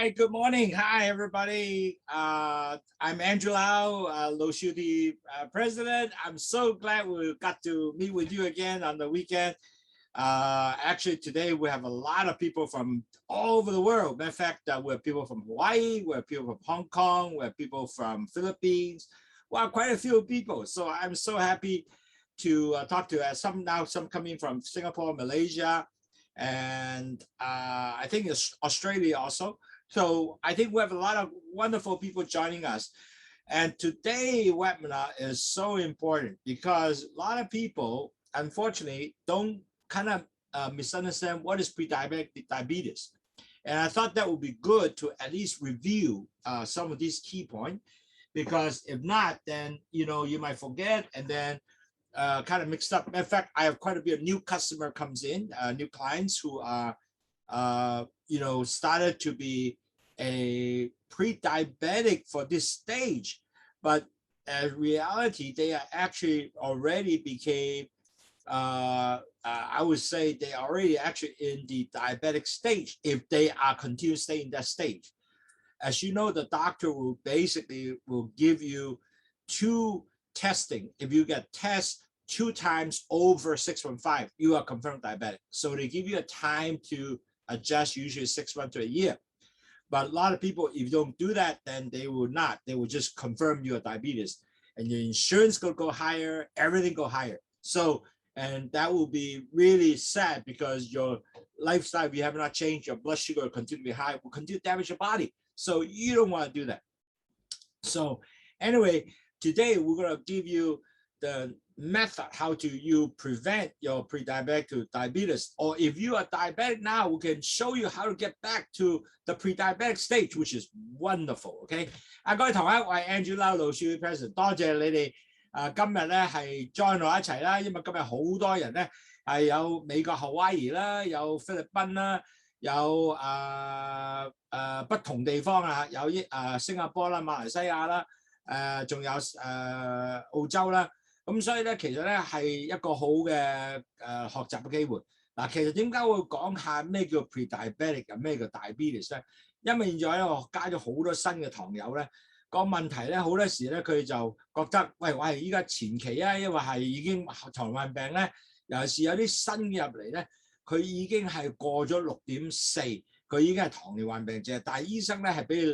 right, good morning. Hi, everybody. I'm Andrew Lau, Lowsutea president. I'm so glad we got to meet with you again on the weekend. Actually, today we have a lot of people from all over the world. Matter of fact, we have people from Hawaii, we have people from Hong Kong, we have people from Philippines. Wow, quite a few people. So I'm so happy to talk to some coming from Singapore, Malaysia, and I think it's Australia also. So I think we have a lot of wonderful people joining us. And today's webinar is so important because a lot of people, unfortunately, don't kind of misunderstand what is pre-diabetic diabetes. And I thought that would be good to at least review some of these key points, because if not, then you might forget and then kind of mixed up. In fact, I have quite a bit of new customer comes in, new clients who are started to be a pre-diabetic for this stage, but in reality, they are actually already became, I would say they are already actually in the diabetic stage if they are continue to stay in that stage. As you know, the doctor will give you two testing. If you get tests 2 times over 6.5, you are confirmed diabetic. So they give you a time to adjust, usually 6 months to a year. But a lot of people, if you don't do that, then they will not. They will just confirm you are diabetes, and your insurance will go higher, everything go higher. So, and that will be really sad because your lifestyle, if you have not changed, your blood sugar will continue to be high, will continue to damage your body. So you don't want to do that. So anyway, today we're going to give you the method how to you prevent your pre-diabetic to diabetes, or if you are diabetic now, we can show you how to get back to the pre-diabetic stage, which is wonderful. Okay， 各位同學，我係 Andrew Lau Lowsutea president， 多謝你哋今日咧係 join 我一齊啦，因為今日好多人咧係有美國 Hawaii 啦，有菲律賓啦，有不同地方啊，有新加坡啦、馬來西亞啦，仲有澳洲啦。咁所以咧，其實咧係一個好嘅學習嘅機會。嗱，其實點解會講下咩叫 pre-diabetic 啊，咩叫 diabetes 咧？因為現在咧我加咗好多新嘅堂友咧，個問題咧好多時咧佢就覺得，喂，我係依家前期啊，因為係已經糖尿患病咧，尤其是有啲新入嚟咧，佢已經係過咗6.4，佢已經係糖尿患病者，但係醫生咧係俾你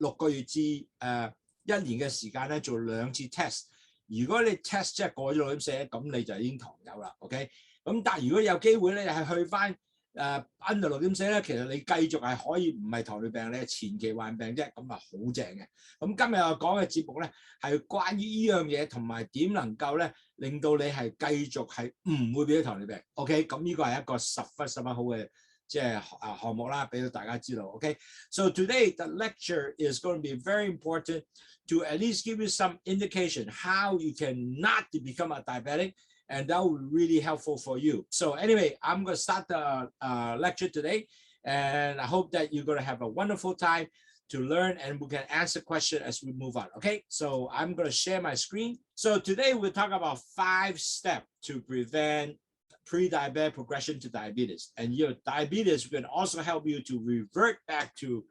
6個月至1年嘅時間咧做2次 test。如果你 test 即係過咗6.4，咁你就已經糖友啦 ，OK？ 咁但係如果有機會咧，係去翻under 6.4咧，其實你繼續係可以唔係糖尿病，你係前期患病啫，咁啊好正嘅。咁今日我講嘅節目咧係關於呢樣嘢，同埋點能夠咧令到你係繼續係唔會變咗糖尿病 ，OK？ 咁呢個係一個十分好嘅即係項目啦，俾到大家知道 ，OK？So today the lecture is going to be very important to at least give you some indication how you can not become a diabetic, and that will be really helpful for you. So anyway, I'm going to start the lecture today, and I hope that you're going to have a wonderful time to learn, and we can answer questions as we move on. Okay, so I'm going to share my screen. So today we'll talk about 5 steps to prevent pre-diabetic progression to diabetes, and your diabetes can also help you to revert back to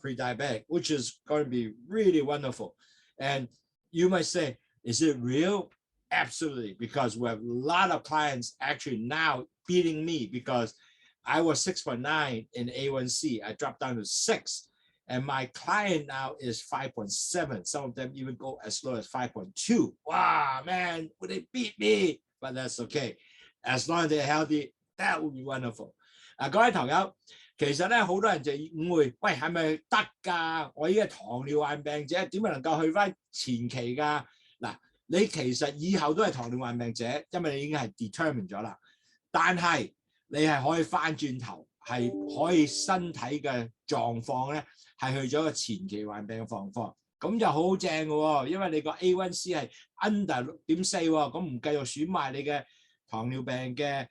pre-diabetic, which is going to be really wonderful. And you might say, is it real? Absolutely, because we have a lot of clients actually now beating me, because I was 6.9 in A1c, I dropped down to 6, and my client now is 5.7. Some of them even go as low as 5.2. Wow, man, would they beat me? But that's okay. As long as they're healthy, that would be wonderful. 各位朋友，其實咧好多人就誤會，喂，係咪得㗎？我依家糖尿患病者點能夠去翻前期㗎？嗱，你其實以後都係糖尿患病者，因為你已經係 determine 咗啦。但係你係可以翻轉頭，係可以身體嘅狀況咧係去咗個前期患病嘅狀況，咁就好正嘅喎，因為你個 A1c 係 under 6.4喎，咁唔繼續損壞你嘅糖尿病嘅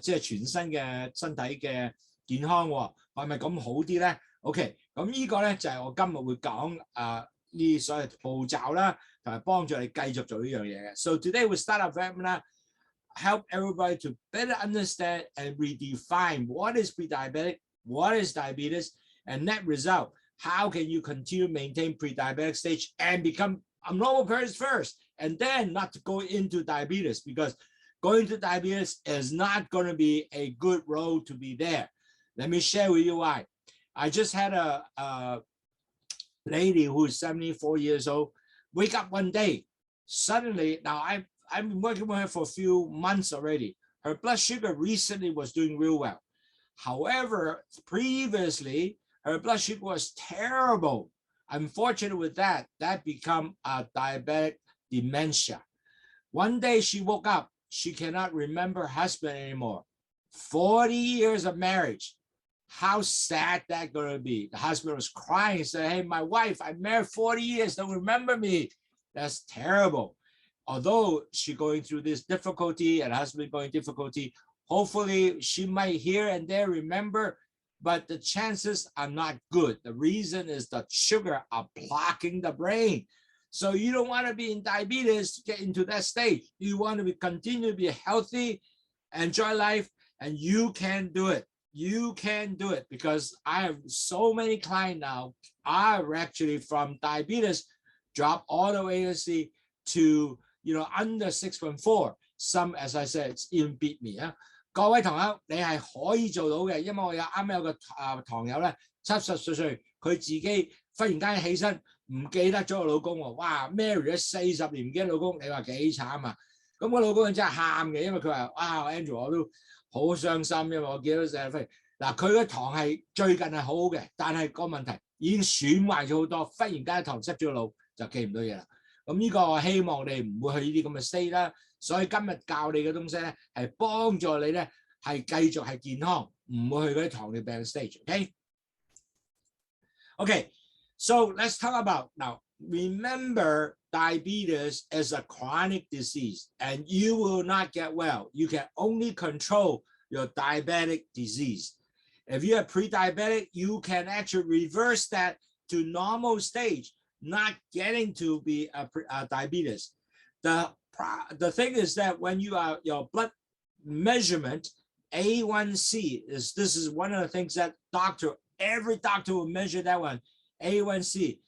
即係全身嘅身體嘅健康喎，係咪咁好啲咧 ？OK， 咁呢個咧就係我今日會講呢所謂步驟啦，同埋幫助你繼續做呢樣嘢嘅。So today we start our webinar, help everybody to better understand and redefine what is pre-diabetic, what is diabetes, And net result, how can you continue to maintain pre-diabetic stage and become a normal person first, and then not to go into diabetes, because going to diabetes is not going to be a good road to be there. Let me share with you why. I just had a lady who's 74 years old wake up one day. Suddenly, now I've been working with her for a few months already. Her blood sugar recently was doing real well. However, previously, her blood sugar was terrible. Unfortunately with that become a diabetic dementia. One day she woke up, she cannot remember her husband anymore. 40 years of marriage. How sad that gonna be? The husband was crying, said, hey, my wife, I married 40 years, don't remember me. That's terrible. Although she going through this difficulty and husband going difficulty, hopefully she might here and there remember, but the chances are not good. The reason is the sugar are blocking the brain. So you don't want to be in diabetes to get into that stage. You want to continue to be healthy, enjoy life, and you can do it. You can do it, because I have so many clients now are actually from diabetes, drop all the way to under 6.4. Some, as I said, it's even beat me. 各位同學，你係可以做到嘅，因為我啱有個堂友咧，70歲，佢自己忽然間起身唔記得咗個老公喎，哇 ，marry 咗40年唔記得老公，你話幾慘啊？咁個老公真係喊嘅，因為佢話哇 ，Andrew 我都好傷心，因為我見到成日嗱，佢個糖係最近係好好嘅，但係個問題已經損壞咗好多，忽然間糖塞咗個腦就記唔到嘢啦。咁呢個我希望你唔會去呢啲咁嘅 state 啦。所以今日教你嘅東西咧，係幫助你咧係繼續係健康，唔會去嗰啲糖尿病 stage。OK， Okay, so let's talk about now. Remember, diabetes is a chronic disease, and you will not get well. You can only control your diabetic disease. If you are pre-diabetic, you can actually reverse that to normal stage, not getting to be a diabetes. The thing is that when you are your blood measurement, A1c this is one of the things that every doctor will measure that one, A1c.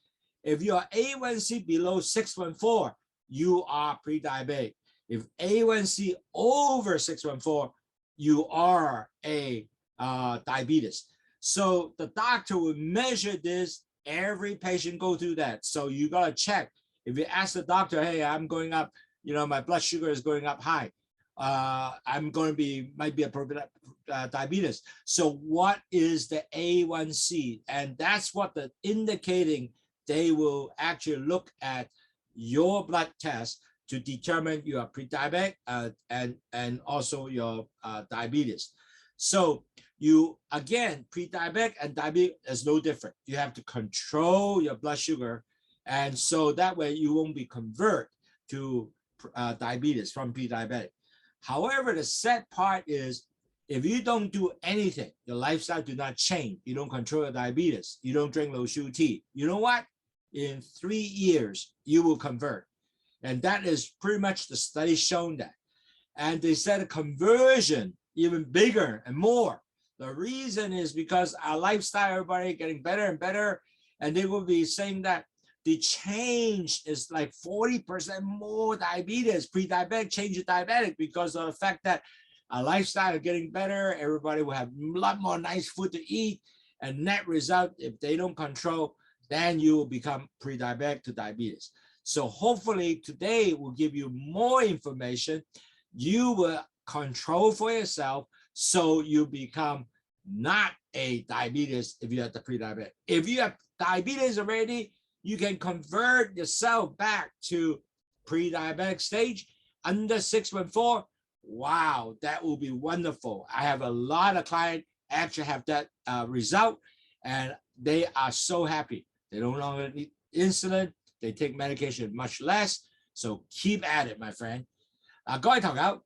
If your A1c below 6.4, you are pre-diabetic. If A1c over 6.4, you are a diabetes. So the doctor will measure this. Every patient go through that. So you gotta check. If you ask the doctor, hey, I'm going up, my blood sugar is going up high. I'm going to might be a diabetes. So what is the A1c? And that's what the indicating. They will actually look at your blood test to determine you are pre-diabetic and also your diabetes. So you, again, pre-diabetic and diabetic is no different. You have to control your blood sugar, and so that way you won't be convert to diabetes from pre-diabetic. However, the sad part is if you don't do anything, your lifestyle do not change, you don't control your diabetes, you don't drink Lowsutea, you know what? In 3 years, you will convert. And that is pretty much the study shown that. And they said a conversion even bigger and more. The reason is because our lifestyle, everybody getting better and better. And they will be saying that the change is like 40% more diabetes, pre-diabetic change to diabetic, because of the fact that our lifestyle is getting better. Everybody will have a lot more nice food to eat. And net result, if they don't control, then you will become pre-diabetic to diabetes. So hopefully today will give you more information. You will control for yourself so you become not a diabetes if you have the pre-diabetic. If you have diabetes already, you can convert yourself back to pre-diabetic stage under 6.4. Wow, that will be wonderful. I have a lot of clients actually have that result, and they are so happy. They no longer need insulin. They take medication much less. So keep at it, my friend. 各位朋友，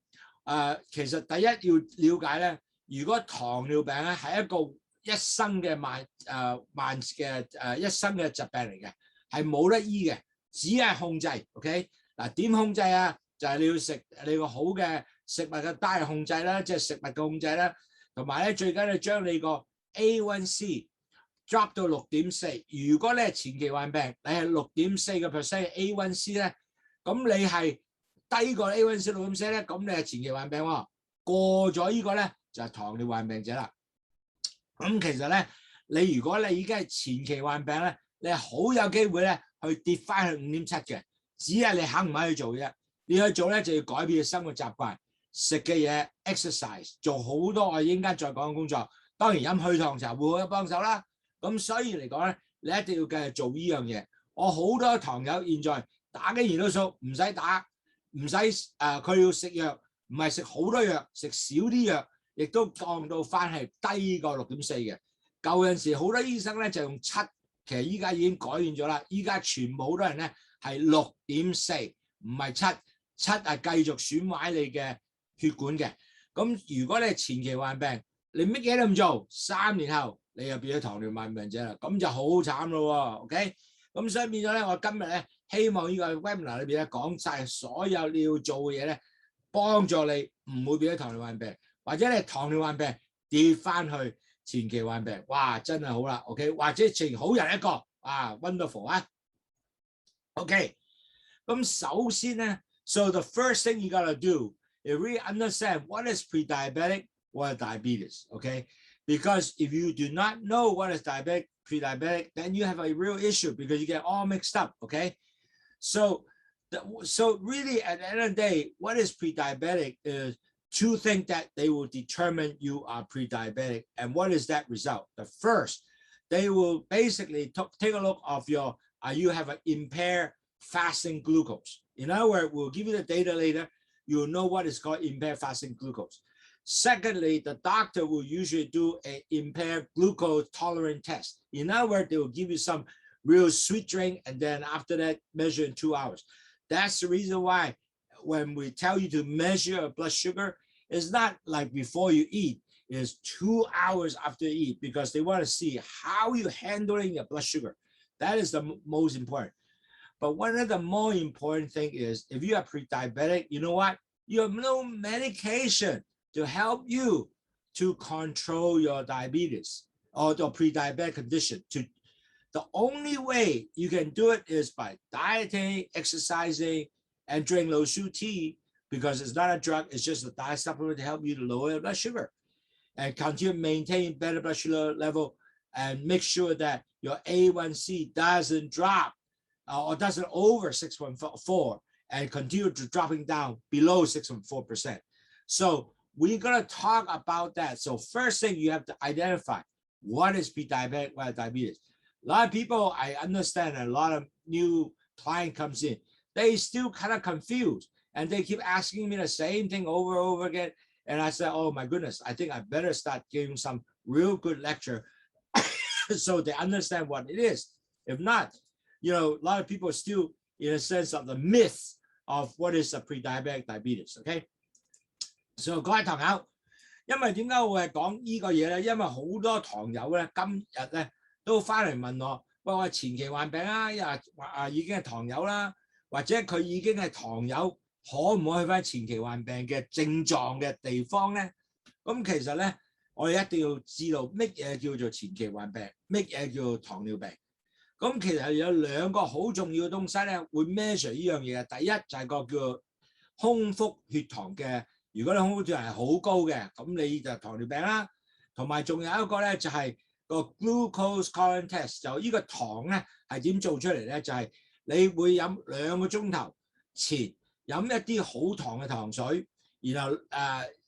其實第一要了解咧，如果糖尿病咧係一個一生嘅一生嘅疾病嚟嘅，係冇得醫嘅，只係控制。OK， 嗱點控制啊？就係你要食你個好嘅食物嘅 diet 控制啦，即係食物嘅控制啦，同埋咧最緊要將你個 A1c drop 到6.4，如果你係前期患病，你係6.4% A1C 咧，咁你係低過 A1C 6.4咧，咁你係前期患病喎。過咗呢個咧就係糖尿患病者啦。咁其實咧，你如果你已經係前期患病咧，你係好有機會咧去跌翻去5.7嘅，只係你肯唔肯去做啫。你去做咧就要改變生活習慣，食嘅嘢 exercise， 做好多我陣間再講嘅工作。當然飲去糖茶會好有幫手啦。咁所以嚟講咧，你一定要繼續做呢樣嘢。我好多糖友現在打緊胰島素，唔使打，唔使佢要食藥，唔係食好多藥，食少啲藥，亦都降到翻係低過6.4嘅。舊陣時好多醫生咧就用7，其實依家已經改變咗啦。依家全部好多人咧係6.4，唔係7，7係繼續損壞你嘅血管嘅。咁如果你係前期患病，你乜嘢都唔做，3年後你又變咗糖尿患病者啦，咁就好慘咯喎。OK， 咁所以變咗咧，我今日咧希望呢個 webinar 裏邊咧講晒所有你要做嘅嘢咧，幫助你唔會變咗糖尿患病，或者你糖尿患病跌翻去前期患病，哇，真係好啦。OK， 或者前好人一個啊 ，wonderful 啊。OK， 咁首先咧 ，so the first thing you gotta do is really understand what is pre-diabetic, what is diabetes. Okay. Because if you do not know what is diabetic, pre-diabetic, then you have a real issue because you get all mixed up, okay? So really at the end of the day, what is pre-diabetic is 2 things that they will determine you are pre-diabetic. And what is that result? The first, they will basically take a look of your, you have an impaired fasting glucose. In other words, we'll give you the data later. You'll know what is called impaired fasting glucose. Secondly, the doctor will usually do an impaired glucotolerant test. In other words, they will give you some real sweet drink and then after that measure in 2 hours. That's the reason why when we tell you to measure your blood sugar, it's not like before you eat, it's 2 hours after you eat because they want to see how you're handling your blood sugar. That is the most important. But one of the more important thing is if you are pre-diabetic, you know what? You have no medication to help you to control your diabetes or the pre-diabetic condition. The only way you can do it is by dieting, exercising, and drink Lowsutea tea because it's not a drug, it's just a diet supplement to help you to lower your blood sugar and continue to maintain better blood sugar level and make sure that your A1c doesn't drop or doesn't over 6.4 and continue to dropping down below 6.4%. So we're going to talk about that. So first thing you have to identify what is pre-diabetic, what is diabetes. A lot of people, I understand, a lot of new client comes in, they still kind of confused and they keep asking me the same thing over and over again. And I said, oh my goodness, I think I better start giving some real good lecture so they understand what it is. If not, you know, a lot of people are still in a sense of the myth of what is a pre-diabetic diabetes, okay? So 各位糖友，因為點解我係講呢個嘢咧？因為好多糖友咧，今日咧都翻嚟問我，喂，我係前期患病啊，又已經係糖友啦，或者佢已經係糖友，可唔可以去翻前期患病嘅症狀嘅地方咧？咁其實咧，我哋一定要知道乜嘢叫做前期患病，乜嘢叫做糖尿病。咁其實有2個好重要嘅東西咧，會 measure 呢樣嘢嘅。第一就係個叫做空腹血糖嘅。如果你空腹血糖係好高嘅，咁你就糖尿病啦。同埋仲有一個咧，就係個 Glucotaran Test， 就呢個糖咧係點做出嚟咧？就係你會飲2個鐘頭前飲一啲好糖嘅糖水，然後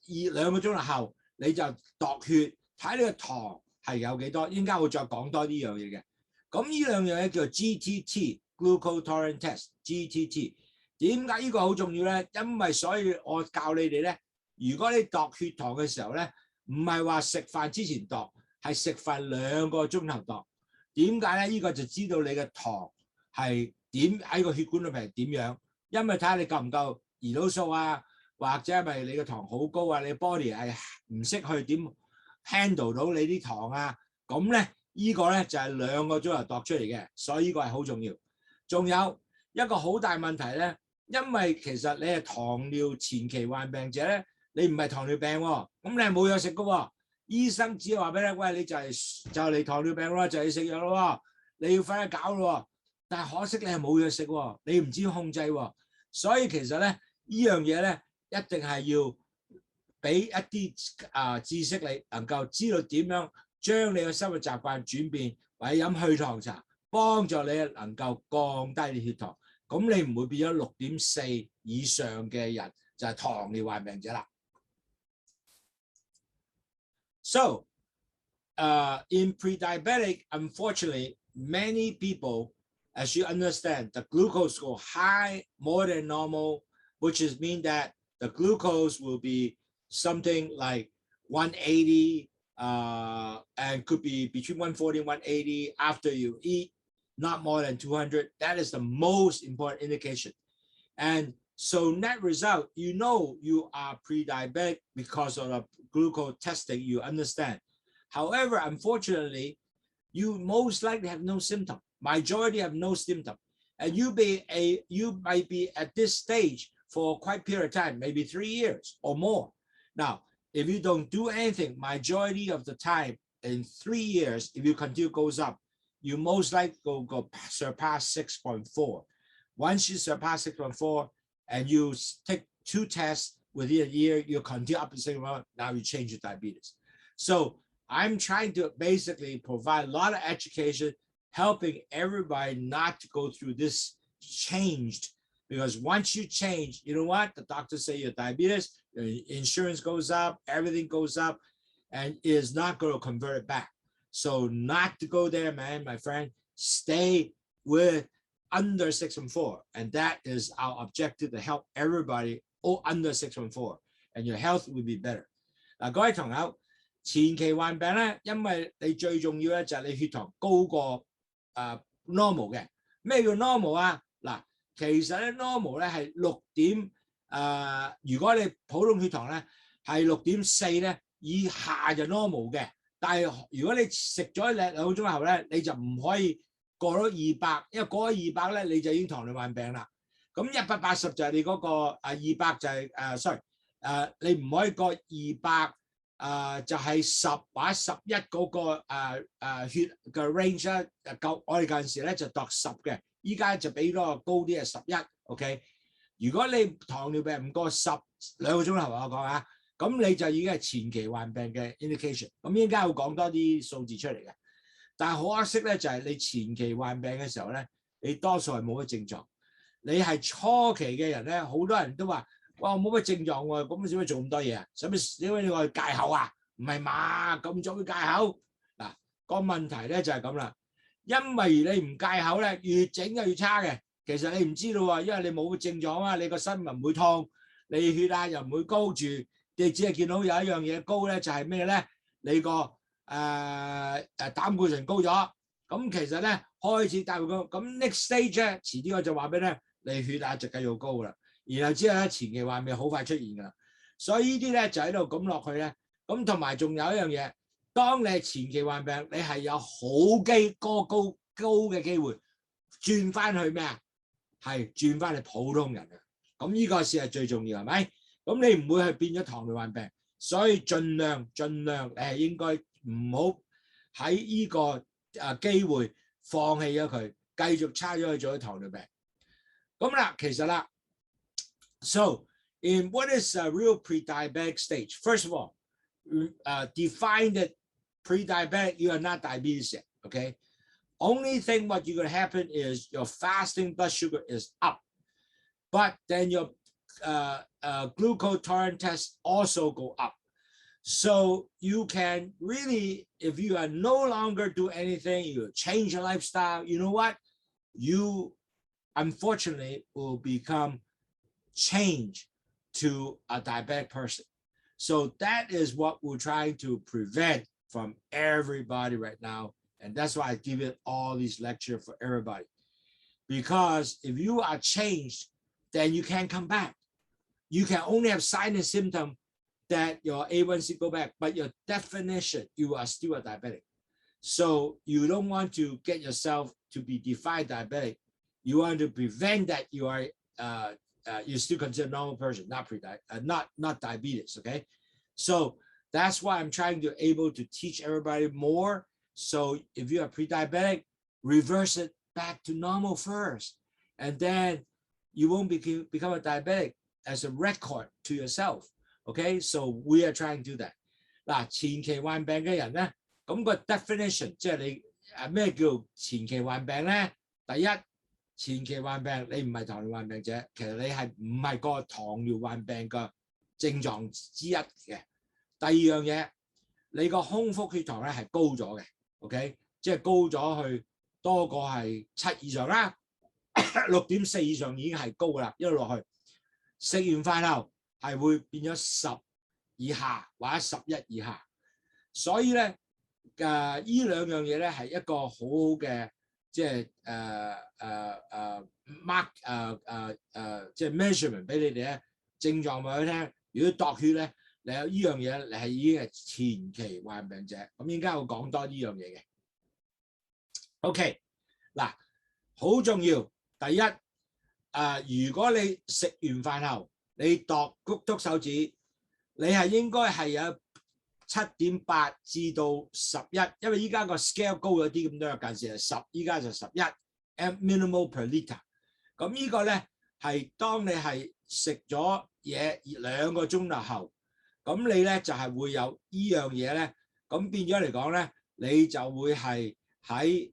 2個鐘頭後你就度血，睇呢個糖係有幾多。應該會再講多呢樣嘢嘅。咁呢兩樣嘢叫做 GTT Glucotaran Test。GTT 點解呢個好重要咧？因為所以我教你哋咧，如果你度血糖嘅時候咧，唔係話食飯之前度，係食飯2個鐘頭度。點解咧？呢個就知道你嘅糖係點喺個血管裏邊係點樣。因為睇下你夠唔夠胰島素啊，或者係咪你嘅糖好高啊？你 body 係唔識去點 handle 到你啲糖啊？咁咧呢個咧就係2個鐘頭度出嚟嘅，所以呢個係好重要。仲有一個好大問題咧。因為其實你係糖尿前期患病者咧，你唔係糖尿病喎，咁你係冇藥食嘅喎。醫生只係話俾你，喂，你就嚟糖尿病咯，就要食藥咯，你要瞓一覺咯。但係可惜你係冇藥食喎，你唔知控制喎。所以其實咧，呢樣嘢咧，一定係要俾一啲知識你，能夠知道點樣將你嘅生活習慣轉變，或者飲去糖茶，幫助你能夠降低你血糖。咁你唔會變咗6.4以上嘅人就係糖尿患病者啦。So, in pre-diabetic, unfortunately, many people, as you understand, the glucose go high more than normal, which is mean that the glucose will be something like 180, and could be between 140 and 180 after you eat, not more than 200. That is the most important indication. And so net result, you know you are pre-diabetic because of the glucose testing, you understand. However, unfortunately, you most likely have no symptom. Majority have no symptom. And you might be at this stage for quite a period of time, maybe 3 years or more. Now, if you don't do anything, majority of the time in 3 years, if you continue goes up, you most likely go surpass 6.4. Once you surpass 6.4 and you take 2 tests within a year, you continue up to 6.1, now you change your diabetes. So I'm trying to basically provide a lot of education, helping everybody not to go through this changed. Because once you change, you know what? The doctors say your diabetes, your insurance goes up, everything goes up, and it is not going to convert it back. So not to go there, man, my friend. Stay with under 6.4. And that is our objective, to help everybody under 6.4. And your health will be better. 嗱，各位朋友，前期患病咧，因為你最重要咧就係你血糖高過normal 嘅。咩叫 normal 啊？嗱，其實咧 normal 咧係如果你普通血糖咧係6.4咧以下就 normal 嘅。但係如果你食咗2個鐘後咧，你就唔可以過咗200，因為過咗200咧你就已經糖尿病病啦。咁180就係你嗰個200就係sorry 你唔可以過200就係10或者11嗰個血嘅 range 咧。我哋嗰陣時咧就度10嘅，依家就俾嗰個高啲係11。OK， 如果你糖尿病唔過2個鐘頭，我講啊。咁你就已經係前期患病嘅 indication。咁依家會講多啲數字出嚟嘅。但係好可惜咧，就係你前期患病嘅時候咧，你多數係冇乜症狀。你係初期嘅人咧，好多人都話：哇，冇乜症狀喎，咁使乜做咁多嘢啊？使乜你話戒口啊？唔係嘛，咁早要戒口。嗱，個問題咧就係咁啦，因為你唔戒口咧，越整就越差嘅。其實你唔知道喎，因為你冇症狀啊，你個身唔會痛，你血壓又唔會高住。你只係見到有一樣嘢高咧，就係咩咧？你個膽固醇高咗，咁其實咧開始膽固醇高，咁 next stage 咧，遲啲我就話俾你，你血壓就繼續高啦。然後之後咧前期患病好快出現㗎啦。所以呢啲咧就喺度咁落去咧，咁同埋仲有一樣嘢，當你係前期患病，你係有好高嘅機會轉翻去咩啊？係轉翻去普通人啊！咁呢個先係最重要，係咪？咁你唔會係變咗糖尿患病，所以盡量你係應該唔好喺呢個機會放棄咗佢，繼續差咗去做咗糖尿病。咁啦，其實啦 ，so in what is a real pre-diabetic stage? First of all, define that pre-diabetic, you are not diabetes yet, okay? Only thing what you're going to happen is your fasting blood sugar is up, but then your Glucotaran Test also go up. So you can really, if you are no longer do anything, you change your lifestyle, you know what? You unfortunately will become changed to a diabetic person. So that is what we're trying to prevent from everybody right now. And that's why I give it all these lectures for everybody. Because if you are changed, then you can't come back. You can only have sign and symptom that your A1C go back, but your definition, you are still a diabetic. So you don't want to get yourself to be defined diabetic. You want to prevent that you are you still consider a normal person, not diabetes. Okay, so That's why I'm trying to able to teach everybody more. So if you are pre-diabetic, reverse it back to normal first, and then you won't become a diabetic as a record to yourself. Okay, so we are trying to do that. 嗱，前期患病嘅人咧，咁個 definition 即係你咩叫前期患病咧？第一，前期患病你唔係糖尿患病者，其實你係唔係個糖尿患病嘅症狀之一嘅。第二樣嘢，你個空腹血糖咧係高咗嘅 ，OK， 即係高咗去多過係7以上啦，6.4以上已經係高啦，一路落去。食完飯後係會變咗10以下或者11以下，所以咧呢兩樣嘢咧係一個好好嘅即係mark 即係 measurement 俾你哋咧症狀話佢聽。如果度血咧，你有呢樣嘢，你係已經係前期患病者。咁應該會講多呢樣嘢嘅。OK， 嗱，好重要。第一，如果你食完飯後，你度篤手指，你係應該係有7.8至到11，因為依家個 scale 高咗啲咁多，有陣時係10，依家就11 mmol per liter。咁呢個咧係當你係食咗嘢2個鐘頭後，咁你咧就係會有依樣嘢咧，咁變咗嚟講咧，你就會係喺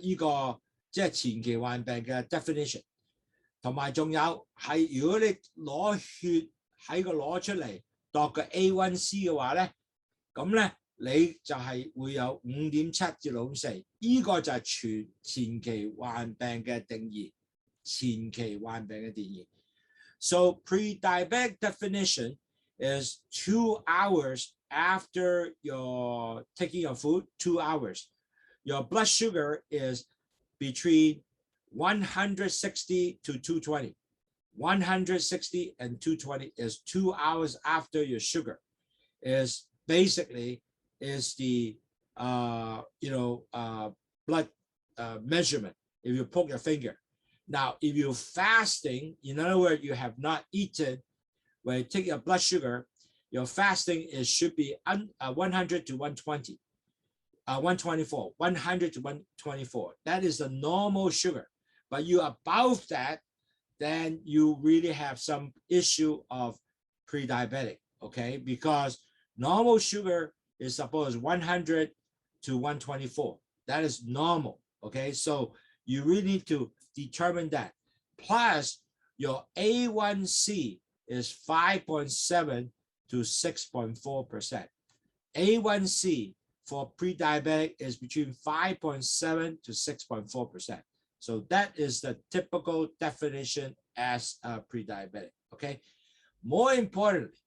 依個即係前期患病嘅 definition， 同埋仲有係如果你攞血喺個攞出嚟度個 A1c 嘅話咧，咁咧你就係會有5.7至6.4，依個就係前期患病嘅定義，前期患病嘅定義。So pre-diabetic definition is 2 hours after you're taking your food, 2 hours. Your blood sugar is between 160 to 220. 160 and 220 is 2 hours after your sugar is basically is the blood measurement if you poke your finger. Now, if you're fasting, in other words, you have not eaten, when you take your blood sugar, your fasting should be 100 to 120, 124, 100 to 124. That is the normal sugar. But you are above that, then you really have some issue of pre-diabetic, okay? Because normal sugar is supposed 100 to 124. That is normal, okay? So you really need to determine that. Plus, your A1c is 5.7 to 6.4%. A1c for pre-diabetic is between 5.7 to 6.4%. So that is the typical definition as a pre-diabetic, okay? More importantly,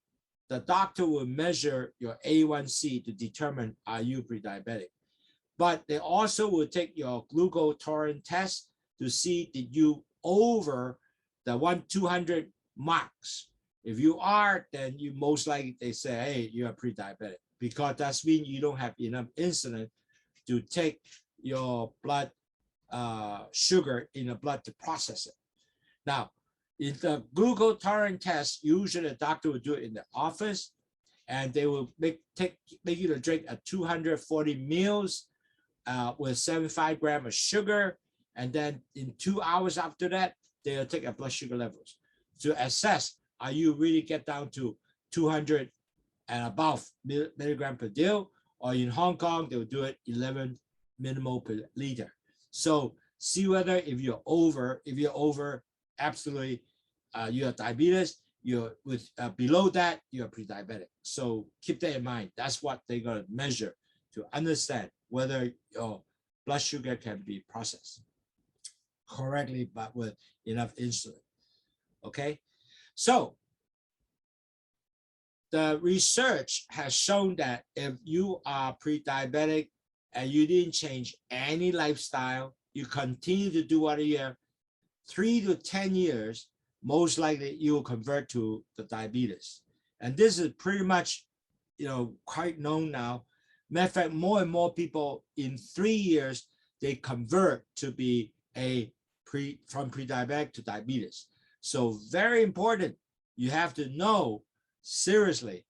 the doctor will measure your A1c to determine are you pre-diabetic. But they also will take your Glucotaran Test to see did you over the 200 marks. If you are, then you most likely they say, hey, you are pre-diabetic, because that means you don't have enough insulin to take your blood sugar in the blood to process it. Now, in the Glucotaran test, usually the doctor will do it in the office, and they will make you to drink a 240 mils with 75 grams of sugar, and then in 2 hours after that, they'll take a blood sugar levels to assess are you really get down to 200 and above milligram per deal, or in Hong Kong they'll do it 11 millimole per liter. So see whether if you're over, absolutely you have diabetes. You're with below that, you're pre-diabetic. So keep that in mind. That's what they're going to measure to understand whether your blood sugar can be processed correctly, but with enough insulin. Okay, so the research has shown that if you are pre-diabetic and you didn't change any lifestyle, you continue to do what you have, 3 to 10 years, most likely you will convert to the diabetes. And this is pretty much, quite known now. Matter of fact, more and more people in 3 years, they convert to be from pre-diabetic to diabetes. So very important, you have to know seriously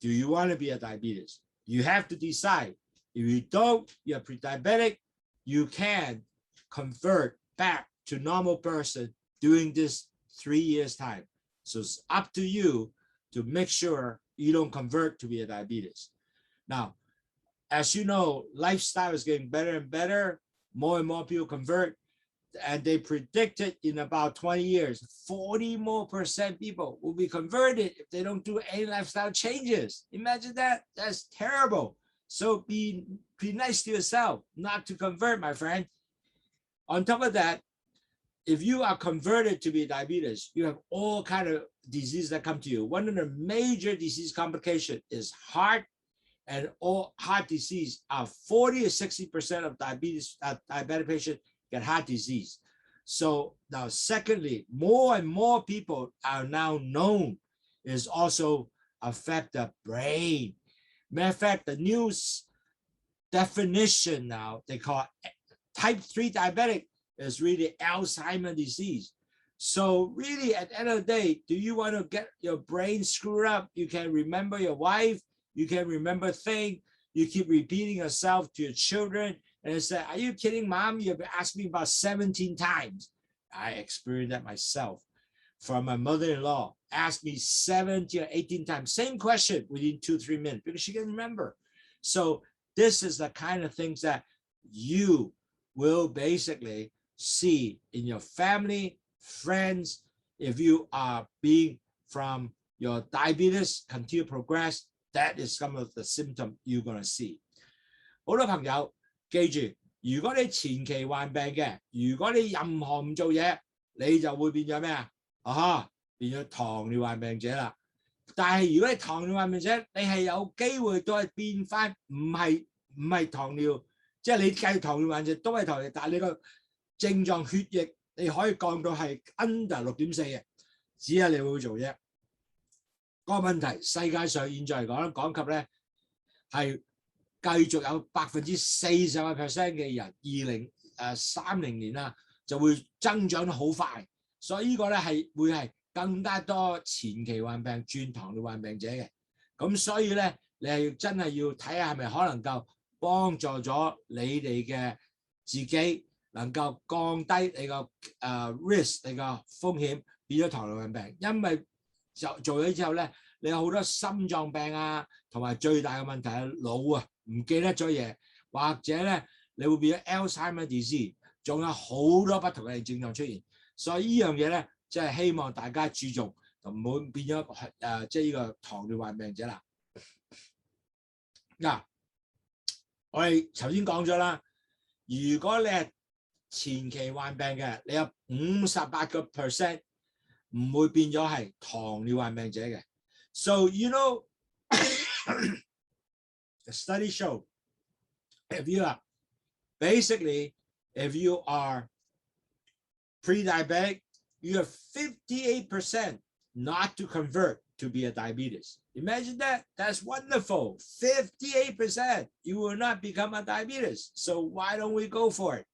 do you want to be a diabetes? You have to decide. If you don't, you're pre-diabetic, you can convert back to normal person during this 3 years time. So it's up to you to make sure you don't convert to be a diabetes. Now, as you know, lifestyle is getting better and better. More and more people convert. And they predicted in about 20 years, 40% more people will be converted if they don't do any lifestyle changes. Imagine that. That's terrible. So be nice to yourself not to convert, my friend. On top of that, if you are converted to be diabetes, you have all kind of diseases that come to you. One of the major disease complications is heart, and all heart disease are 40 to 60% of diabetic patients get heart disease. So now, secondly, more and more people are now known is also affect the brain. Matter of fact, the new definition now, they call type 3 diabetic is really Alzheimer's disease. So really, at the end of the day, do you want to get your brain screwed up? You can remember your wife, you can remember things, you keep repeating yourself to your children, and they say, are you kidding, Mom? You've been asking me about 17 times. I experienced that myself from my mother-in-law. Asked me 17 or 18 times, same question within 2-3 minutes, because she can remember. So this is the kind of things that you will basically see in your family, friends. If you are being from your diabetes continue to progress, that is some of the symptoms you're going to see. 好多朋友記住，如果你前期患病嘅，如果你任何唔做嘢，你就會變咗咩啊？變咗糖尿患病者啦。但係如果你糖尿患病者，你係有機會都係變翻唔係糖尿，即係你繼續糖尿患者都係糖尿，但係你個症狀血液你可以降到係 under 6.4嘅，只係你會做啫。個問題世界上現在嚟講及咧係繼續有40% 嘅人2030年啦就會增長得好快，所以呢個咧係會係更加多前期患病轉糖尿患病者嘅。咁所以咧你係真係要睇下係咪可能夠幫助咗你哋嘅自己，能夠降低你個risk 你個風險變咗糖尿病病，因為就做咗之後咧，你有好多心臟病啊，同埋最大嘅問題係腦啊，唔記得咗嘢，或者咧你會變咗 Alzheimer's disease， 仲有好多不同嘅症狀出現。所以呢樣嘢咧，即係希望大家注重，就唔好變咗即係呢個糖尿患病者啦。嗱，我哋頭先講咗啦，如果你係前期患病嘅，你有58% 唔會變咗係糖尿患病者嘅。So you know, the study show if you are pre-diabetic, you have 58% not to convert to be a diabetes. Imagine that. That's wonderful. 58%. You will not become a diabetes. So why don't we go for it?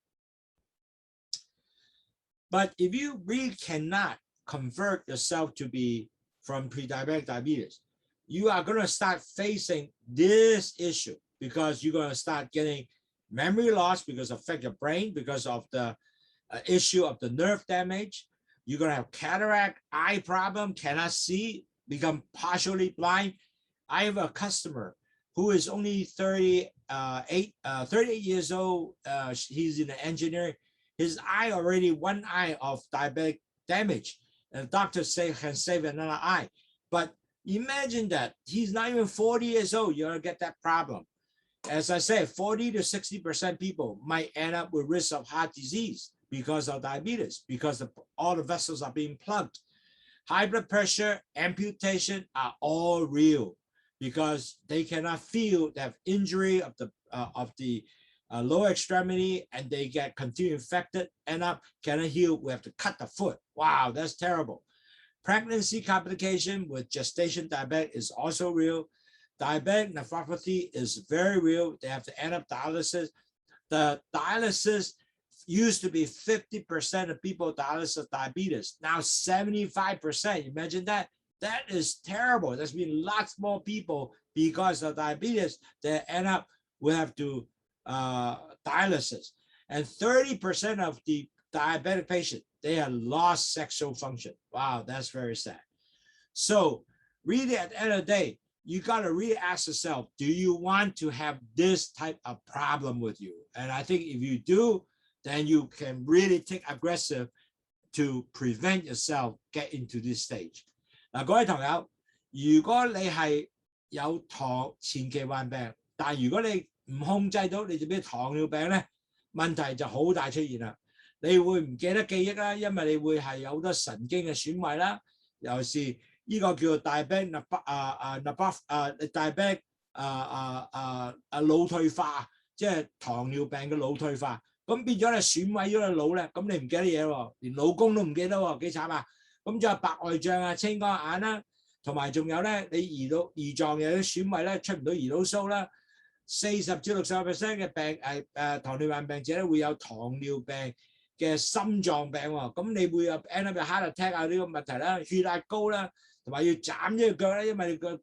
But if you really cannot convert yourself to be from pre-diabetic diabetes, you are going to start facing this issue because you're going to start getting memory loss because it affects your brain because of the issue of the nerve damage. You're going to have cataract, eye problem, cannot see, become partially blind. I have a customer who is only 38 years old. He's in the engineering. His eye already, one eye of diabetic damage. And the doctor say can save another eye. But imagine that he's not even 40 years old. You're going to get that problem. As I said, 40 to 60% people might end up with risk of heart disease because of diabetes, because all the vessels are being plugged. High blood pressure, amputation are all real because they cannot feel, they have injury of the lower extremity and they get continue infected, end up cannot heal. We have to cut the foot. Wow, that's terrible. Pregnancy complication with gestation diabetic is also real. Diabetic nephropathy is very real. They have to end up dialysis. The dialysis used to be 50% of people dialysis diabetes. Now 75%. Imagine that. That is terrible. There's been lots more people because of diabetes that end up will have to dialysis. And 30% of the diabetic patients, they have lost sexual function. Wow, that's very sad. So really at the end of the day, you got to really ask yourself, do you want to have this type of problem with you? And I think if you do, then you can really take aggressive to prevent yourself get into this stage. 嗱，各位朋友，如果你係有前期患病，但係如果你唔控制到你自己糖尿病咧，問題就好大出現啦。你會唔記得記憶啦，因為你會係有好多神經嘅損壞啦，尤其是呢個叫做 diabetic 腦退化，即係糖尿病嘅腦退化。咁變咗你損毀咗個腦咧，咁你唔記得嘢喎，連老公都唔記得喎，幾慘啊！咁仲有白內障啊、青光眼啦，同埋仲有咧，你胰臟有啲損毀咧，出唔到胰島素啦。40至60% 嘅病糖尿病病者咧會有糖尿病嘅心臟病喎，咁你會有 end up heart attack 啊呢個問題啦，血壓高啦，同埋要斬咗個腳咧，因為你個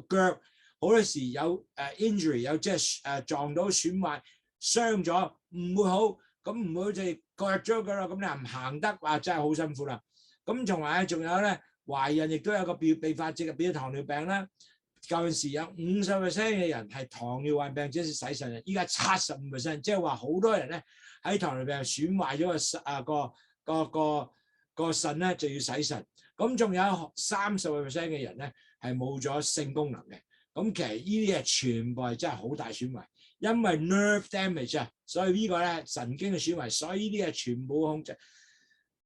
腳好多時有injury 有即係撞到損壞傷咗，唔會好，咁唔會就割咗佢啦，咁你又唔行得，哇真係好辛苦啦。咁仲有咧，懷孕亦都有個併發症嘅變咗糖尿病啦。舊陣時有50% 嘅人係糖尿患病者先洗腎嘅，依家75%，即係話好多人咧喺糖尿病損壞咗個腎咧就要洗腎。咁仲有30% 嘅人咧係冇咗性功能嘅。咁其實呢啲係全部係真係好大損壞，因為 nerve damage 啊，所以呢個咧神經嘅損壞，所以呢啲係全部控制。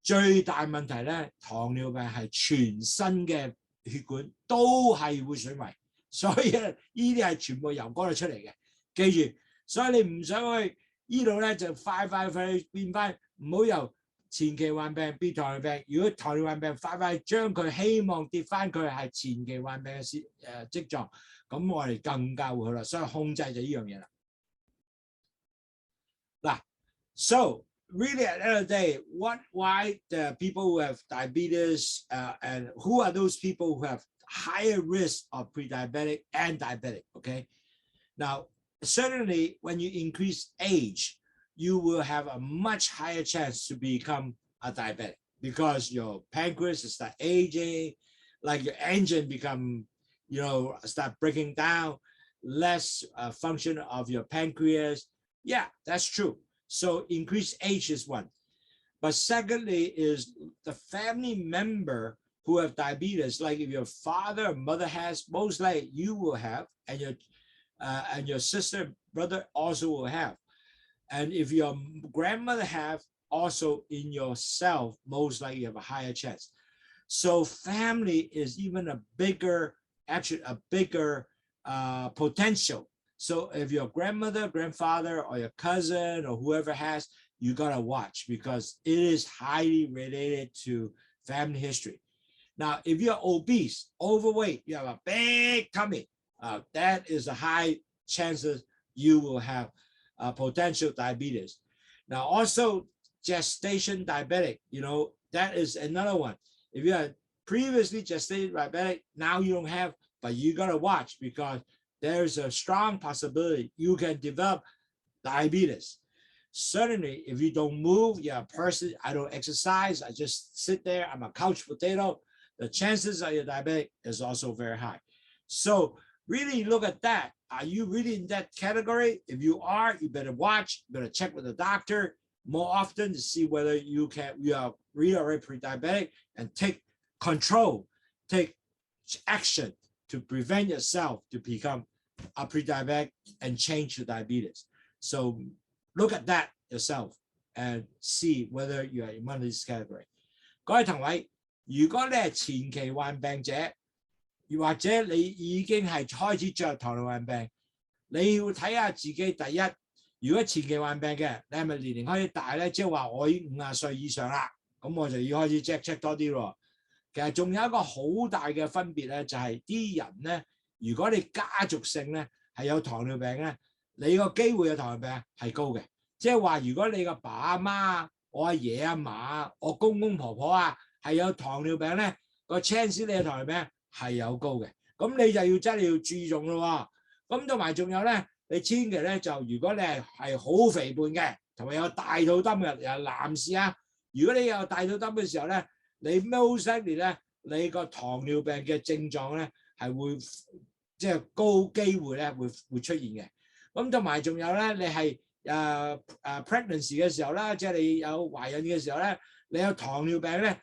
最大問題咧，糖尿病係全身嘅血管都係會損壞，所以呢啲係全部由嗰度出嚟嘅。記住，所以你唔想去呢度咧就快變翻，唔好由前期患病變糖尿病。如果糖尿病快將佢希望跌翻佢係前期患病嘅跡狀，咁我哋更加會好啦。所以控制就呢樣嘢啦。嗱 ，so really at the end of the day, why the people who have diabetes and who are those people who have higher risk of pre-diabetic and diabetic? Okay, now certainly when you increase age, you will have a much higher chance to become a diabetic because your pancreas is start aging, like your engine become, start breaking down, less function of your pancreas. Yeah, that's true. So increased age is one. But secondly is the family member who have diabetes, like if your father or mother has, most likely you will have, and your sister, brother also will have. And if your grandmother have, also in yourself, most likely you have a higher chance. So family is even a bigger potential. So if your grandmother, grandfather, or your cousin, or whoever has, you gotta watch because it is highly related to family history. Now, if you're obese, overweight, you have a big tummy, that is a high chances you will have potential diabetes. Now, also gestation diabetic, that is another one. If you are previously gestated diabetic, now you don't have, but you gotta watch because there's a strong possibility you can develop diabetes. Certainly, if you don't move, you're a person, I don't exercise, I just sit there, I'm a couch potato, the chances of your diabetic is also very high. So really look at that. Are you really in that category? If you are, you better watch, you better check with the doctor more often to see whether you are really already pre-diabetic and take control, take action to prevent yourself to become a pre-diabetic and change to diabetes. So look at that yourself and see whether you are in one of these categories. 各位同位，如果你係前期患病者，或者你已經係開始進入糖尿病，你要睇下自己第一，如果前期患病嘅，你係咪年齡開始大咧？即係話我已經50歲以上啦，咁我就要開始 check 多啲咯。其實仲有一個好大嘅分別咧，就係啲人咧，如果你家族性咧係有糖尿病咧，你個機會有糖尿病係高嘅。即係話，如果你個爸阿媽、我阿爺阿嫲、我公公婆婆啊係有糖尿病咧，個 chance 你有糖尿病係有高嘅，咁你就要真係要注重咯喎。咁同埋仲有咧，你千祈咧就如果你係好肥胖嘅，同埋有大肚墩嘅，又男士啊，如果你有大肚墩嘅時候咧，你 most likely 咧，你個糖尿病嘅症狀咧係會即係高機會咧會出現嘅。咁同埋仲有咧，你係pregnancy 嘅時候啦，即係你有懷孕嘅時候咧，你有糖尿病咧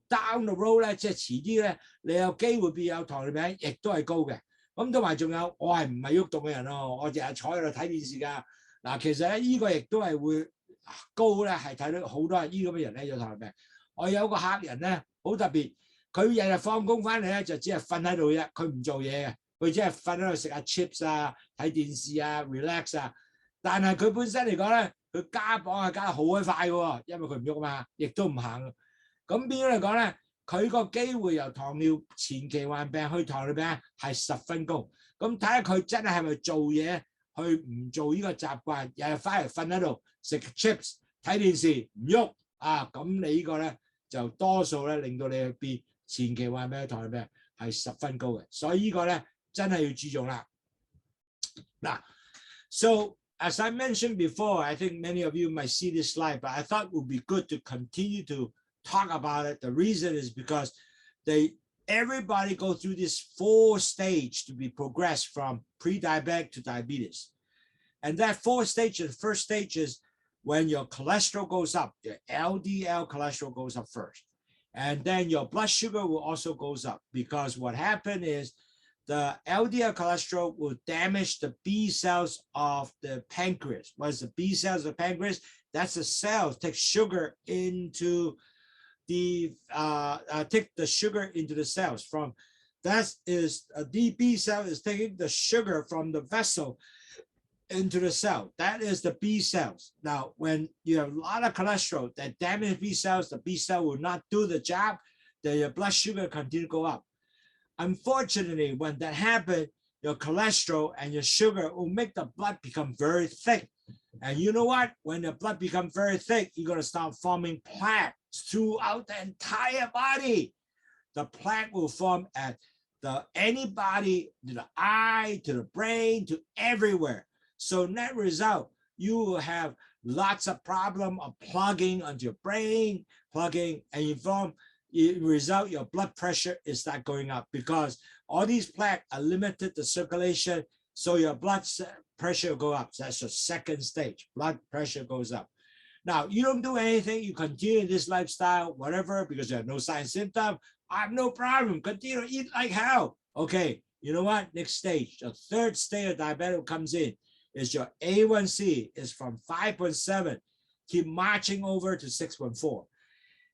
，down the road 咧，即係遲啲咧，你有機會變有糖尿病，亦都係高嘅。咁同埋仲有，我係唔係喐動嘅人咯？我日日坐喺度睇電視㗎。嗱，其實咧呢個亦都係會高咧，係睇到好多人呢咁嘅人咧有糖尿病。我有個客人咧好特別，佢日日放工翻嚟咧就只係瞓喺度啫，佢唔做嘢嘅，佢只係瞓喺度食下 chips 啊、睇電視啊、relax 啊。但係佢本身嚟講咧，佢加磅係加得好鬼快嘅喎，因為佢唔喐嘛，亦都唔行。咁變咗嚟講咧，佢個機會由糖尿前期患病去糖尿病係10分高。咁睇下佢真係咪做嘢，去唔做呢個習慣，日日翻嚟瞓喺度食 chips 睇電視唔喐啊，咁你呢個咧就多數咧令到你去變前期患病嘅糖尿病係10分高嘅。所以呢個咧真係要注重啦。嗱 ，so as I mentioned before, I think many of you might see this slide, but I thought it would be good to continue to talk about it. The reason is because everybody go through this 4 stage to be progressed from pre-diabetic to diabetes. And that 4 stage, the first stage is when your cholesterol goes up, your LDL cholesterol goes up first. And then your blood sugar will also goes up because what happened is the LDL cholesterol will damage the B cells of the pancreas. What is the B cells of the pancreas? That's the cells take sugar into the take the sugar into the cells from. That is the B cell is taking the sugar from the vessel into the cell. That is the B cells. Now, when you have a lot of cholesterol that damage B cells, the B cell will not do the job. The blood sugar continue to go up. Unfortunately, when that happens, your cholesterol and your sugar will make the blood become very thick. And you know what? When the blood becomes very thick, you're going to start forming plaque throughout the entire body. The plaque will form at any body, to the eye, to the brain, to everywhere. So net result, you will have lots of problem of plugging onto your brain, plugging, and it result your blood pressure is not going up because all these plaques are limited to circulation, so your blood pressure will go up. So that's the second stage. Blood pressure goes up. Now, you don't do anything. You continue this lifestyle, whatever, because you have no sign symptom. I have no problem. Continue to eat like hell. Okay, you know what? Next stage, the third stage of diabetic comes in. Is your A1c is from 5.7, keep marching over to 6.4.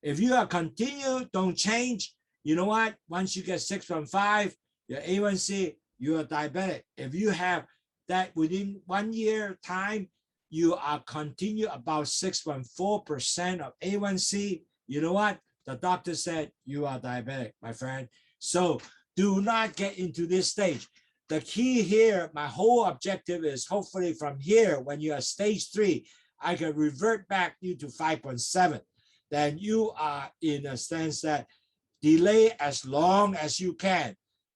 If you are continue, don't change, you know what? Once you get 6.5, your A1c, you are diabetic. If you have that within 1 year time, you are continue about 6.4% of A1c, you know what? The doctor said you are diabetic, my friend. So do not get into this stage. The key here, my whole objective is hopefully from here, when you are stage 3, I can revert back you to 5.7. Then you are in a sense that delay as long as you can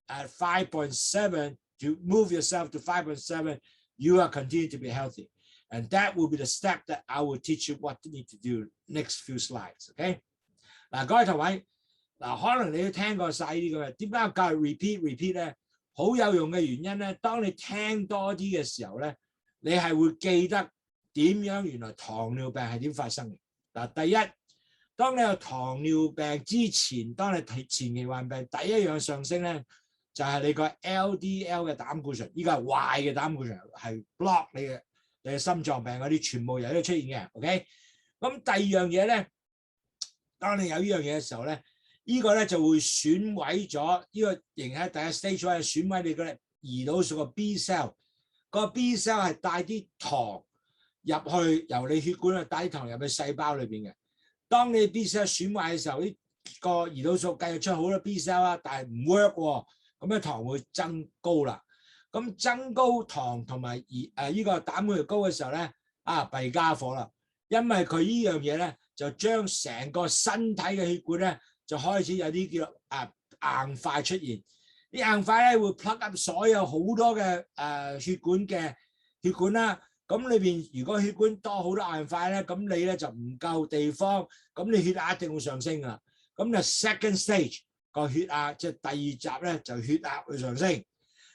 at 5.7 to move yourself to 5.7, you are continue to be healthy. And that will be the step that I will teach you what you need to do next few slides, okay? 嗱，各位同位，嗱，可能你都聽過晒呢個嘅，點解我教 repeat 咧？好有用嘅原因咧，當你聽多啲嘅時候咧，你係會記得點樣原來糖尿病係點發生嘅。嗱，第一，當你有糖尿病之前，當你前期患病，第一樣上升咧，就係你個 LDL 嘅膽固醇，呢個係壞嘅膽固醇，係 block 你嘅心臟病嗰啲，全部有呢個出現嘅。OK， 咁第二樣嘢咧，當你有呢樣嘢嘅時候咧。呢個咧就會損毀咗呢個型喺第一 stage 係損毀你嘅胰島素個 B cell， 個 B cell 係帶啲糖入去，由你血管去帶啲糖入去細胞裏邊嘅。當你 B cell 損壞嘅時候，呢個胰島素繼續出好多 B cell 啦，但係唔 work 喎，咁咧糖會增高啦。咁增高糖同埋呢個膽固醇高嘅時候咧，弊家伙啦，因為佢呢樣嘢咧就將成個身體嘅血管咧。就開始有啲叫硬塊出現，啲硬塊咧會 plug up 所有好多嘅血管啦。咁裏邊如果血管多好多硬塊咧，咁你咧就唔夠地方，咁你血壓一定會上升啊。咁就 second stage 個血壓即係第二集咧就血壓會上升。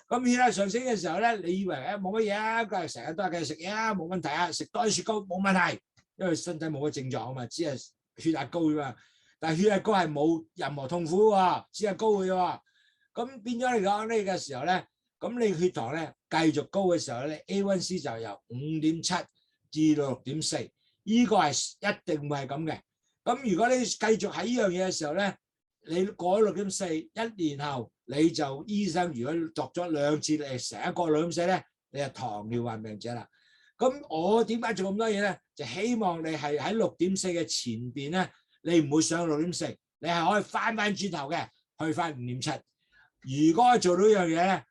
咁血壓上升嘅時候咧，你以為冇乜嘢啊，佢係成日都係繼續食嘢啊，冇問題啊，食多啲雪糕冇問題，因為身體冇乜症狀啊嘛，只係血壓高啫嘛。但係血壓高係冇任何痛苦喎，只係高嘅喎。咁變咗嚟講呢個時候咧，咁你血糖咧繼續高嘅時候咧 ，A1c 就由5.7至到6.4，呢個係一定會係咁嘅。咁如果你繼續喺呢樣嘢嘅時候咧，你過咗6.4，一年後你就醫生如果度咗2次，你成日過6.4咧，你係糖尿患病者啦。咁我點解做咁多嘢咧？就希望你係喺6.4嘅前邊咧，你唔會上6.4，你係可以翻轉頭嘅，去翻5.7。如果做到呢樣嘢咧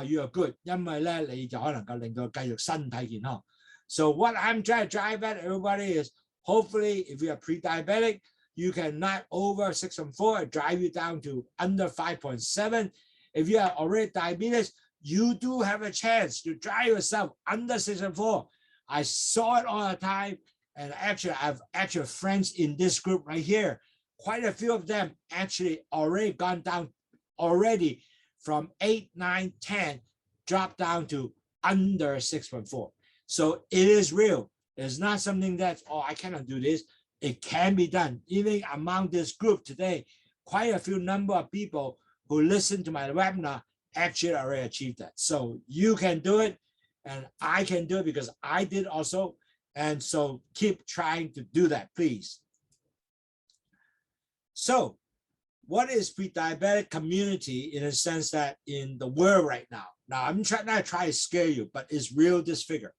，you are good， 因為咧你就可能夠令到繼續身體健康。So what I'm trying to drive at everybody is hopefully if you are pre-diabetic, you can not over 6.4, drive you down to under 5.7. If you are already diabetes, you do have a chance to drive yourself under 6.4. I saw it all the time, and actually I've actually friends in this group right here. Quite a few of them actually already gone down already from 8, 9, 10, dropped down to under 6.4. So it is real. It's not something that, I cannot do this. It can be done. Even among this group today, quite a few number of people who listen to my webinar actually already achieved that. So you can do it, and I can do it because I did also. And so keep trying to do that, please. So what is pre-diabetic community in a sense that in the world right now? Now, I'm not trying to scare you, but it's real, this figure.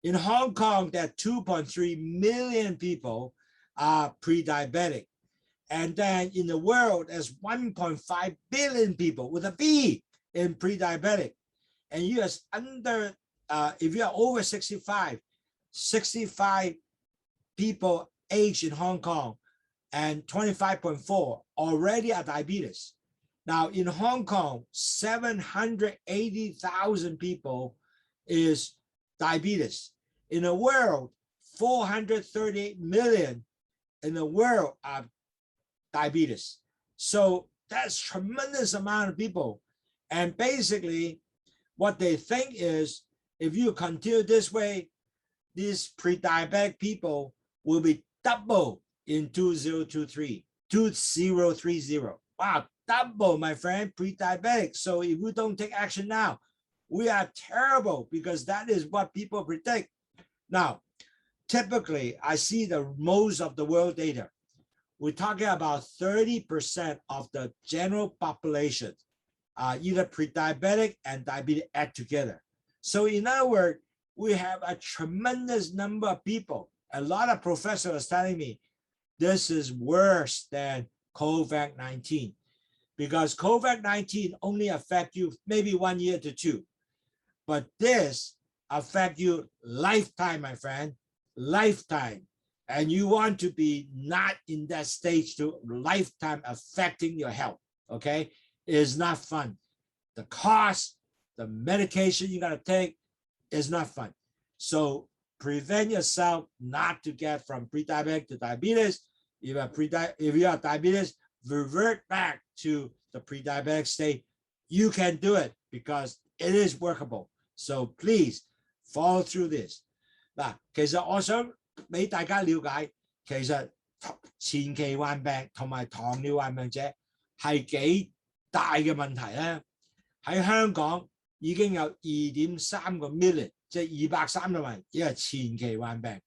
In Hong Kong, there are 2.3 million people are pre-diabetic. And then in the world, there's 1.5 billion people with a B in pre-diabetic. And you are under, if you are over 65 people aged in Hong Kong, and 25.4 already are diabetes. Now in Hong Kong, 780,000 people is diabetes. In the world, 438 million in the world are diabetes. So that's tremendous amount of people. And basically what they think is if you continue this way, these pre-diabetic people will be double in 2030. Wow, double, my friend, pre-diabetic. So if we don't take action now, we are terrible because that is what people predict. Now, typically, I see the most of the world data. We're talking about 30% of the general population are either pre-diabetic and diabetic add together. So in other words, we have a tremendous number of people. A lot of professors are telling me this is worse than COVID-19 because COVID-19 only affect you maybe 1 year to 2. But this affect you lifetime, my friend, lifetime. And you want to be not in that stage to lifetime affecting your health, okay? It is not fun. The cost, the medication you gotta take is not fun. So prevent yourself not to get from pre-diabetic to diabetes. If you are diabetes, revert back to the pre-diabetic state. You can do it because it is workable. So please follow through this. 嗱，其實我想俾大家了解，其實前期患病同埋糖尿患病者係幾大嘅問題咧。喺香港已經有2.3個 million， 即係230萬，已經係前期患病。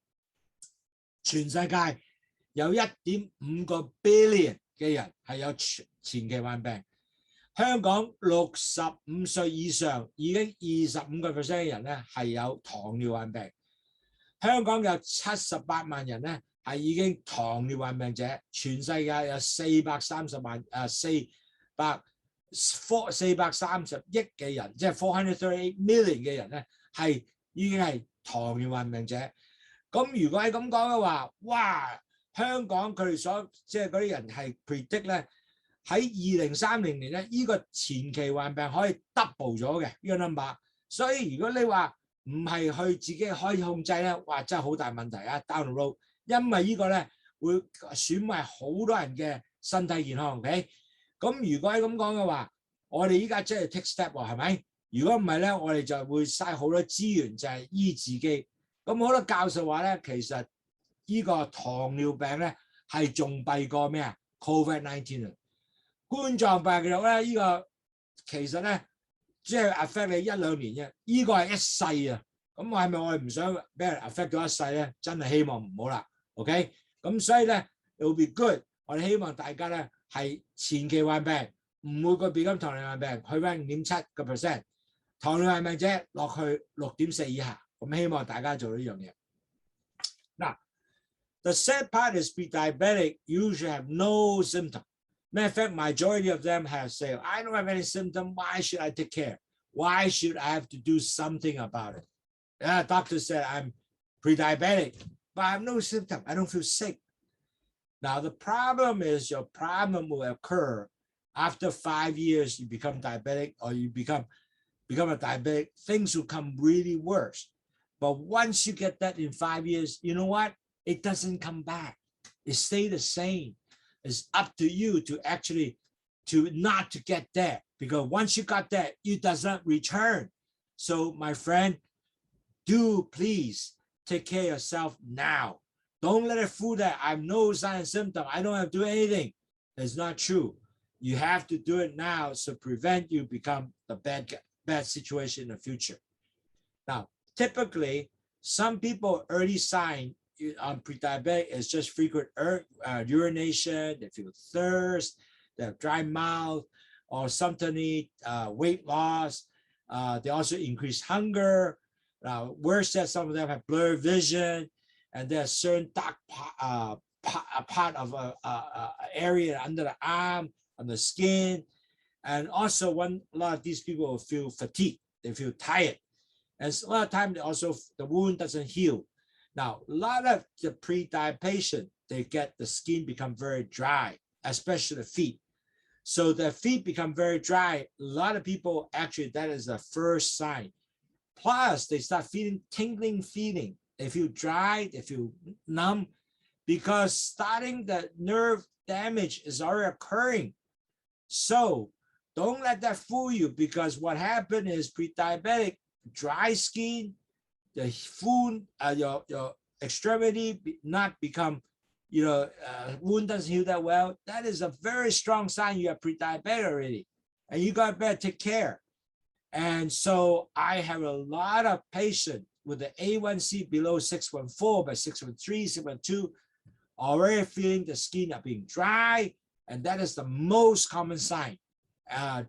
全世界有1.5個 billion 嘅人係有前期患病。香港65歲以上已經25% 嘅人咧係有糖尿患病。香港有78萬人咧係已經糖尿患病者。全世界有430萬430億嘅人，即係438 million 嘅人咧係已經係糖尿患病者。咁如果係咁講嘅話，哇！香港佢哋所即係嗰啲人係 predict 咧，喺2030年咧，呢個前期患病可以 double 咗嘅呢個 number。所以如果你話唔係去自己可以控制咧，哇，真係好大問題啊 ！down the road， 因為呢個咧會損壞好多人嘅身體健康。OK， 咁如果係咁講嘅話，我哋依家即係 take step 喎，係咪？如果唔係咧，我哋就會嘥好多資源，就係醫自己。咁好多教授話咧，其實呢個糖尿病咧係仲弊過咩啊 ？COVID-19 啊，冠狀病毒咧，呢個其實咧即係 affect 你1-2年啫，呢個係一世啊。咁係咪我哋唔想俾人 affect 咗一世咧？真係希望唔好啦。OK， 咁所以咧 it will be good。我哋希望大家咧係前期患病，唔會個變金糖尿患病去翻5.7%，糖尿患病者落去6.4以下。咁希望大家做到呢樣嘢。嗱 ，the sad part is pre-diabetic usually have no symptom. Matter of fact, majority of them have said, I don't have any symptom. Why should I take care? Why should I have to do something about it? Yeah, doctor said I'm pre-diabetic, but I have no symptom. I don't feel sick. Now, the problem is your problem will occur after 5 years you become diabetic or you become a diabetic. Things will come really worse. But once you get that in 5 years, you know what? It doesn't come back. It stays the same. It's up to you to actually not to get that, because once you got that, it does not return. So my friend, do please take care of yourself now. Don't let it fool that I have no sign and symptom. I don't have to do anything. It's not true. You have to do it now to prevent you become the bad situation in the future. Now, typically, some people early sign on pre-diabetic is just frequent urination, they feel thirst, they have dry mouth, or sometimes weight loss. They also increase hunger. Worse that some of them have blurred vision, and there's certain dark part of a area under the arm, on the skin. And also a lot of these people will feel fatigued, they feel tired. And a lot of times also the wound doesn't heal. Now, a lot of the pre-diabetic patients, they get the skin become very dry, especially the feet. So the feet become very dry. A lot of people, actually, that is the first sign. Plus, they start feeling tingling feeling. They feel dry, they feel numb, because starting the nerve damage is already occurring. So don't let that fool you, because what happened is pre-diabetic, dry skin, the wound, your extremity not become, wound doesn't heal that well. That is a very strong sign you are pre-diabetic already, and you got better take care. And so I have a lot of patients with the A1c below 6.4, but 6.3, 6.2, already feeling the skin are being dry, and that is the most common sign.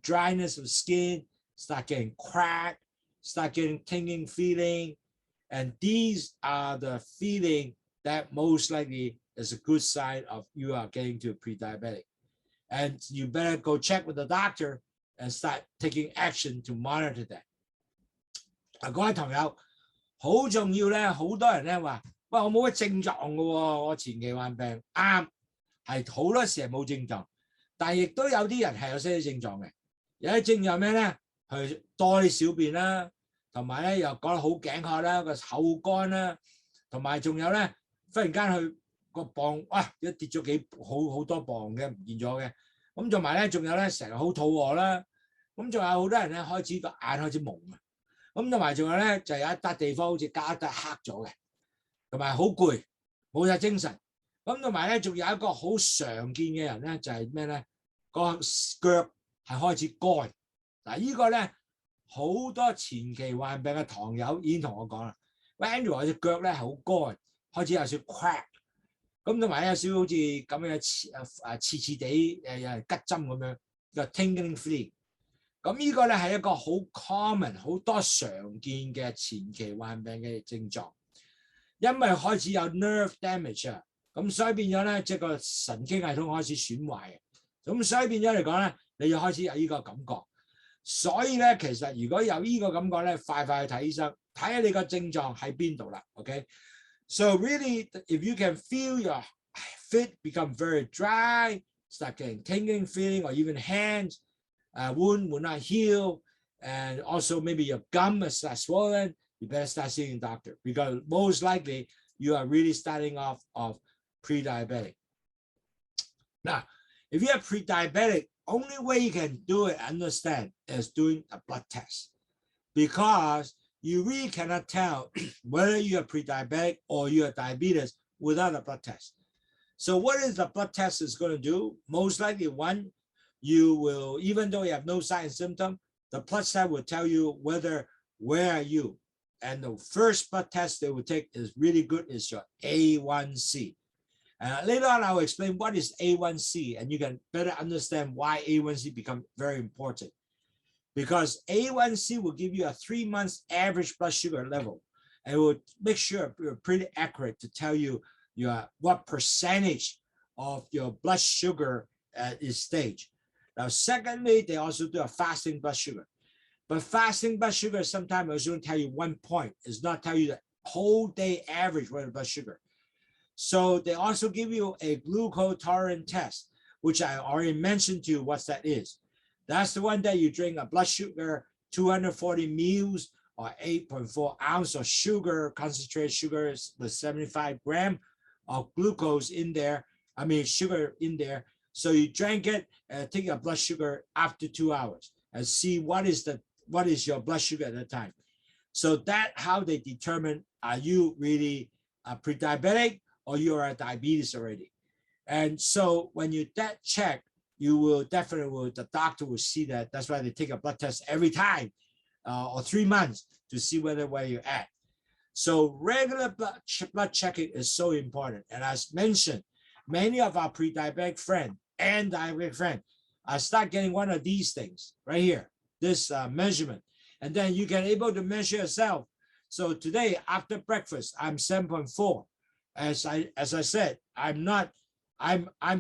Dryness of skin, start getting cracked, start getting tingling feeling. And these are the feeling that most likely is a good sign of you are getting to pre-diabetic. And you better go check with the doctor and start taking action to monitor that. 各位朋友，好重要咧，好多人咧話，喂，我冇乜症狀嘅喎，我前期患病，啱，係好多時係冇症狀，但係亦都有啲人係有些症狀嘅。有啲症狀咩咧？去多啲小便啦。同埋咧又講得好頸渴啦，個口乾啦，同埋仲有咧忽然間佢個磅哇一跌咗好多磅嘅唔見咗嘅，咁同埋咧仲有咧成日好肚餓啦，咁仲有好多人咧開始個眼開始蒙啊，咁同埋仲有咧就有一笪地方好似加得黑咗嘅，同埋好攰冇晒精神，咁同埋咧仲有一個好常見嘅人咧就係咩咧個腳係開始乾，嗱呢個咧。好多前期患病嘅糖友已經同我講啦，喂 Andrew 我隻腳咧好乾，開始有少 crack， 咁同埋有少好似咁樣刺地有人吉針咁樣，個 tingling feeling。咁呢個咧係一個好 common 好多常見嘅前期患病嘅症狀，因為開始有 nerve damage 啊，咁所以變咗咧即係個神經系統開始損壞嘅，咁所以變咗嚟講咧，你要開始有呢個感覺。所以咧，其實如果有呢個感覺咧，快去睇醫生，睇下你個症狀喺邊度啦。OK， so really, if you can feel your feet become very dry, start getting tingling feeling, or even hands, wound will not heal, and also maybe your gum is swollen, you better start seeing a doctor, because most likely you are really starting off of pre-diabetic. Now, if you are pre-diabetic, only way you can do it, understand, is doing a blood test, because you really cannot tell whether you are pre-diabetic or you are diabetes without a blood test. So what is the blood test is going to do? Most likely, one, you will, even though you have no sign and symptom, the blood test will tell you where are you. And the first blood test they will take is really good, is your A1c. Later on, I will explain what is A1c, and you can better understand why A1c becomes very important. Because A1c will give you a 3 months average blood sugar level, and it will make sure you're pretty accurate to tell you what percentage of your blood sugar is stage. Now, secondly, they also do a fasting blood sugar. But fasting blood sugar sometimes is going to tell you 1 point. It's not tell you the whole day average blood sugar. So they also give you a Glucotaran Test, which I already mentioned to you what that is. That's the one that you drink a blood sugar, 240 mils or 8.4 ounce of sugar, concentrated sugar with 75 grams of glucose in there. I mean, sugar in there. So you drink it and take your blood sugar after 2 hours and see what is your blood sugar at that time. So that's how they determine, are you really pre-diabetic or you are diabetes already. And so when you that check, you will definitely, the doctor will see that. That's why they take a blood test every time or 3 months to see where you're at. So regular blood checking is so important. And as mentioned, many of our pre-diabetic friends and diabetic friends start getting one of these things right here, this measurement. And then you can able to measure yourself. So today, after breakfast, I'm 7.4. As I said, I'm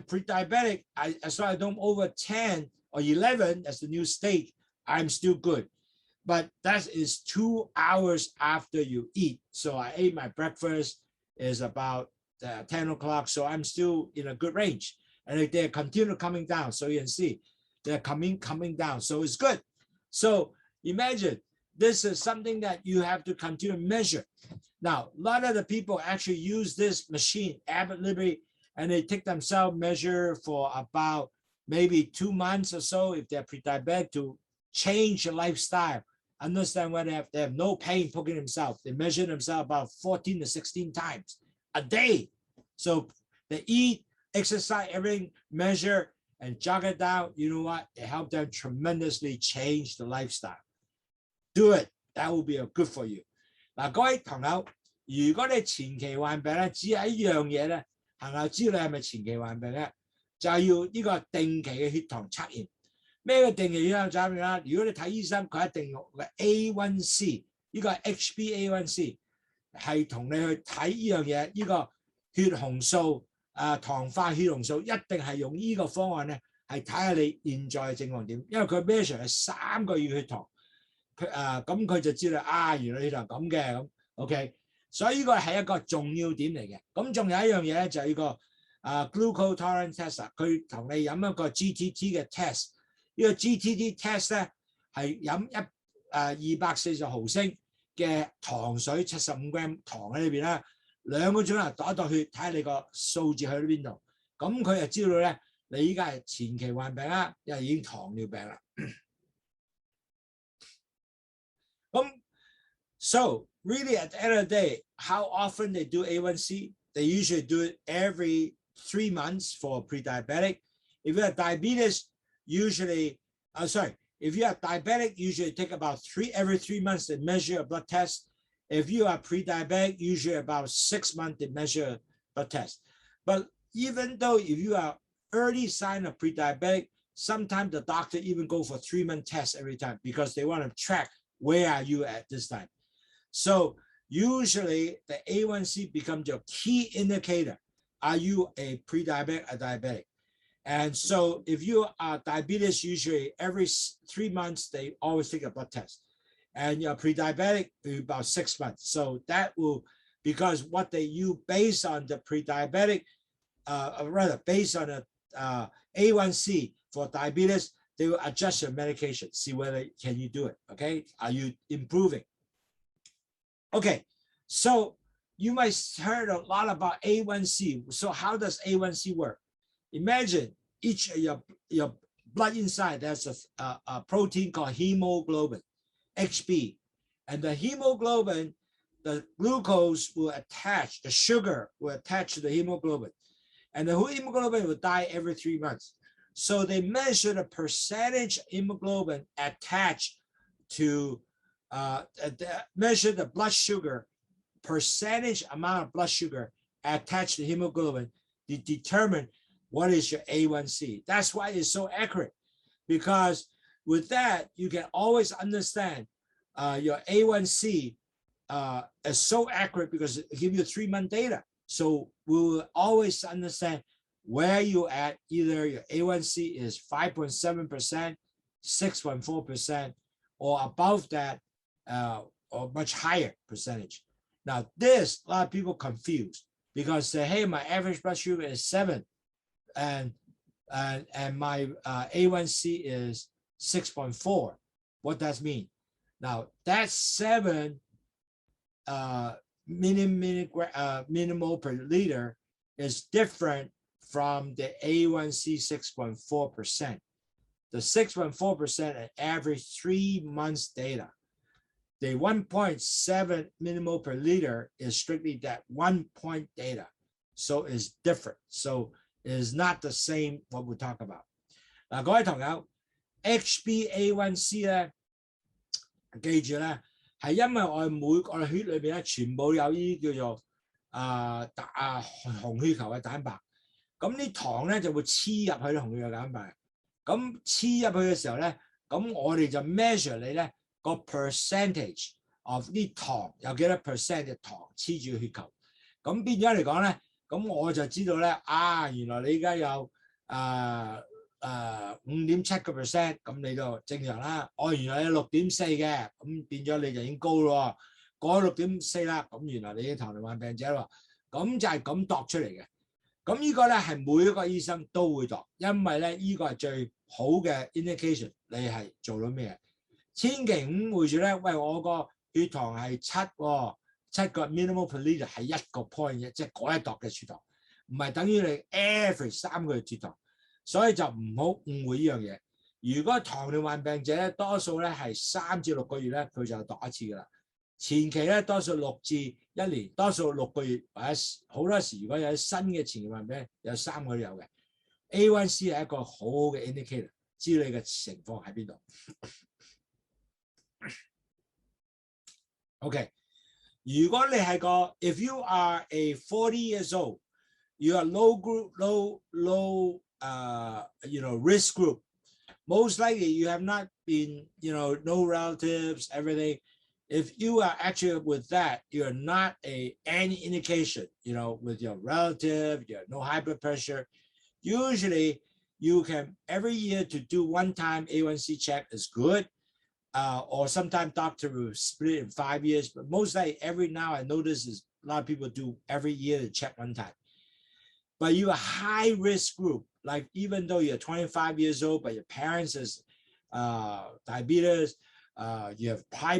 pre-diabetic. As long as I don't over 10 or 11, that's the new stage, I'm still good. But that is 2 hours after you eat. So I ate my breakfast is about 10 o'clock. So I'm still in a good range. And they continue coming down. So you can see they're coming down. So it's good. So imagine this is something that you have to continue to measure. Now, a lot of the people actually use this machine, Abbott Liberty, and they take themselves measure for about maybe 2 months or so if they're pre-diabetic to change your lifestyle. Understand when they have no pain poking themselves. They measure themselves about 14 to 16 times a day. So they eat, exercise, everything, measure, and jog it down. You know what? It helped them tremendously change the lifestyle. Do it. That will be good for you. 嗱，各位朋友，如果你前期患病咧，只係一樣嘢咧，行後知道你係咪前期患病咧，就係要呢個定期嘅血糖測驗。咩叫定期血糖測驗啦？如果你睇醫生，佢一定用嘅 A1c， 呢個係 HbA1c， 係同你去睇呢樣嘢，呢個血紅素糖化血紅素一定係用呢個方案咧，係睇下你現在嘅情況點，因為佢 measure 係3個月血糖。咁佢就知道原來血糖咁嘅咁 ，OK， 所以呢個係一個重要點嚟嘅。咁仲有一樣嘢咧，就係呢個Glucotaran Test， 佢同你飲一個 GTT 嘅 test。呢個 GTT test 咧係飲240毫升嘅糖水，75 gram 糖喺裏邊啦，2個鐘頭度血，睇下你個數字去到邊度。咁佢就知道咧，你依家係前期患病啦，因為已經糖尿病啦。So really at the end of the day, how often they do A1c? They usually do it every 3 months for pre-diabetic. If you have diabetes, usually, if you have diabetic, usually take about every 3 months to measure a blood test. If you are pre-diabetic, usually about 6 months to measure a blood test. But even though if you are early sign of pre-diabetic, sometimes the doctor even go for 3-month tests every time because they want to track where are you at this time. So usually the A1c becomes your key indicator. Are you a pre-diabetic or diabetic? And so if you are diabetes, usually every 3 months, they always take a blood test. And you're pre-diabetic, about 6 months. So that will, because what they use based on the pre-diabetic, rather based on A1c for diabetes, they will adjust your medication, see whether can you do it, okay? Are you improving? Okay, so you might heard a lot about A1c. So how does A1c work? Imagine each of your blood inside, there's a protein called hemoglobin, HB. And the hemoglobin, the glucose will attach, the sugar will attach to the hemoglobin. And the hemoglobin will die every 3 months. So they measure the percentage hemoglobin attached to, measure the blood sugar, percentage amount of blood sugar attached to hemoglobin to determine what is your A1c. That's why it's so accurate, because with that, you can always understand your A1c is so accurate because it gives you 3-month data. So we will always understand where you at. Either your A1c is 5.7%, 6.4%, or above that, or much higher percentage. Now this, a lot of people confused because say, hey, my average blood sugar is 7, and my A1c is 6.4. What does that mean? Now that 7 millimole per liter is different from the A1c 6.4%. The 6.4% an average 3 months data. The 1.7 millimole per liter is strictly that 1 point data. So it's different. So it is not the same what we talk about. 嗱，各位同友 ，HbA1c 咧，記住咧，係因為我哋血裏邊咧全部有呢啲叫做紅血球嘅蛋白，咁啲糖咧就會黐入去紅血球蛋白，咁黐入去嘅時候咧，咁我哋就 measure 你咧個 percentage of 啲糖有幾多 percent 嘅糖黐住血球，咁變咗嚟講咧，咁我就知道咧，原來你而家有5.7%，咁你就正常啦。原來你6.4嘅，咁變咗你就已經高咯。過咗6.4啦，咁原來你已經糖尿病病者咯。咁就係咁度出嚟嘅。咁呢個咧係每一個醫生都會度，因為咧呢個係最好嘅 indication， 你係做到咩？千祈唔會住咧，喂，我個血糖係7個 millimole per liter 係1個 point 嘅，即係嗰一度嘅血糖，唔係等於你 average 3個月血糖。所以就唔好誤會呢樣嘢。如果糖尿病病者咧，多數咧係3至6個月咧，佢就度一次㗎啦。前期咧多數6至1年，多數6個月或者好多時，如果有新嘅前尿病病，有3個都有嘅。A1c 係一個好好嘅 indicator， 知道你嘅情況喺邊度。OK， 如果你係個 ，if you are a 40 years old， you are low risk group. Most likely you have not been, no relatives, everything. If you are actually with that, you're not any indication, with your relative, you have no high blood pressure. Usually you can, every year to do one time A1c check is good. Or sometimes doctor will split it in 5 years, but most likely every now I notice is a lot of people do every year to check one time. But you're a high risk group, like even though you're 25 years old, but your parents is diabetes, you have high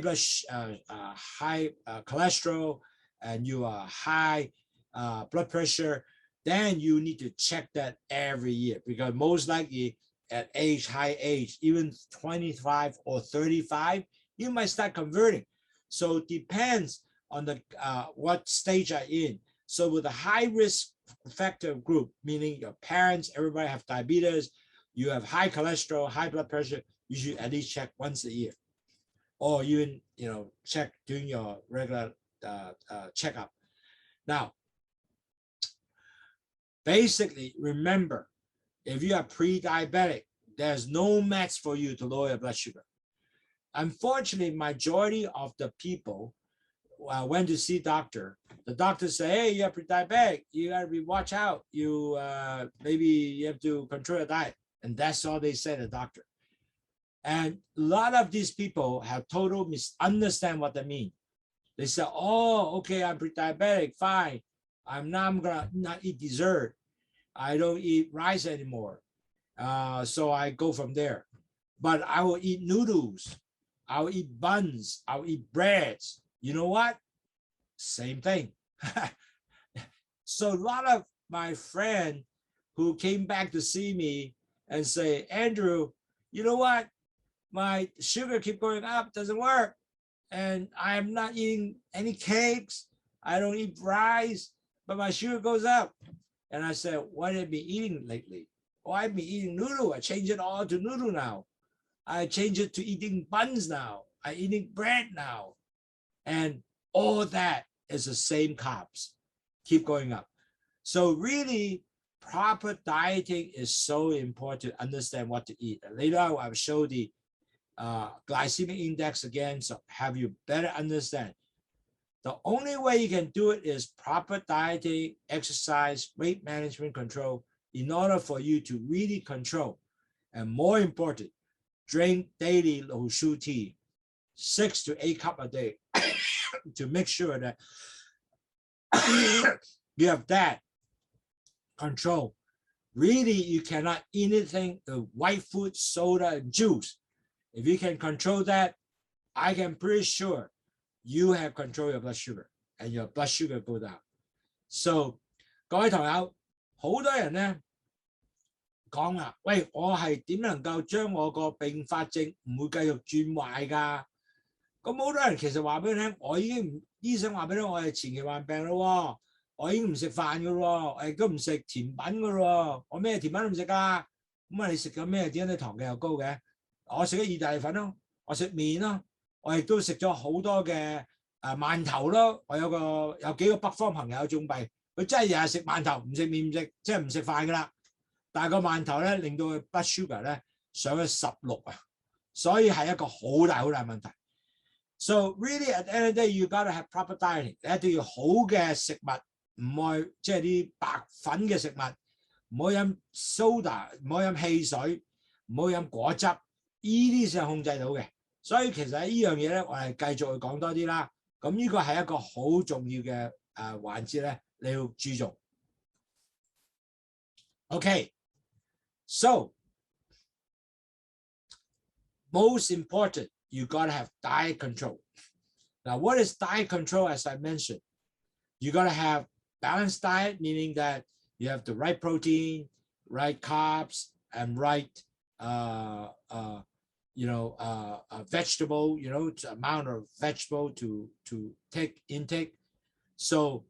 cholesterol, and you are high blood pressure, then you need to check that every year, because most likely at high age, even 25 or 35, you might start converting. So it depends on the what stage you're in. So with a high risk factor group, meaning your parents, everybody have diabetes, you have high cholesterol, high blood pressure, you should at least check once a year, or even check during your regular checkup. Now, basically, remember, if you are pre-diabetic, there's no meds for you to lower your blood sugar. Unfortunately, majority of the people went to see doctor. The doctor say, hey, you're pre-diabetic, you gotta watch out. You maybe you have to control your diet. And that's all they say to the doctor. And a lot of these people have total misunderstand what they mean. They say, oh, okay, I'm pre-diabetic, fine. I'm gonna not eat dessert. I don't eat rice anymore. So I go from there. But I will eat noodles. I'll eat buns. I'll eat breads. You know what? Same thing. So a lot of my friends who came back to see me and say, Andrew, you know what? My sugar keep going up, doesn't work. And I'm not eating any cakes. I don't eat rice, but my sugar goes up. And I said, what have you been eating lately? Oh, I've been eating noodle. I changed it all to noodle now. I changed it to eating buns now. I'm eating bread now. And all that is the same carbs. Keep going up. So really, proper dieting is so important to understand what to eat. And later on, I'll show the glycemic index again, so have you better understand. The only way you can do it is proper dieting, exercise, weight management control in order for you to really control. And more important, drink daily Lowsutea, 6 to 8 cups a day to make sure that you have that control. Really, you cannot eat anything, white food, soda, and juice. If you can control that, I can pretty sure you have control your blood sugar and your blood sugar go down. So 各位堂友，好多人咧講啊，喂，我係點能夠將我個併發症唔會繼續轉壞㗎？咁好多人其實話俾你聽，我已經唔，醫生話俾你聽，我係前期患病咯，我已經唔食飯㗎咯，我亦都唔食甜品㗎咯，我咩甜品都唔食㗎。咁啊，你食緊咩？點解你糖嘅又高嘅？我食咗意大利粉咯，我食麵咯，我亦都食咗好多嘅饅頭咯。我有幾個北方朋友仲弊，佢真係日日食饅頭，唔食麵唔食，即係唔食飯㗎啦。但係個饅頭咧令到佢 blood sugar 咧上咗16啊，所以係一個好大問題。So really at the end of the day, you gotta have proper dieting。你一定要好嘅食物，唔愛即係啲白粉嘅食物，唔好飲 soda， 唔好飲汽水，唔好飲果汁。呢啲先係控制到嘅，所以其實喺呢樣嘢咧，我哋繼續去講多啲啦。咁呢個係一個好重要嘅環節咧，你要注重。Okay, so most important, you gotta have diet control. Now, what is diet control? As I mentioned, you gotta have balanced diet, meaning that you have the right protein, right carbs, and right vegetable, amount of vegetable to take intake. So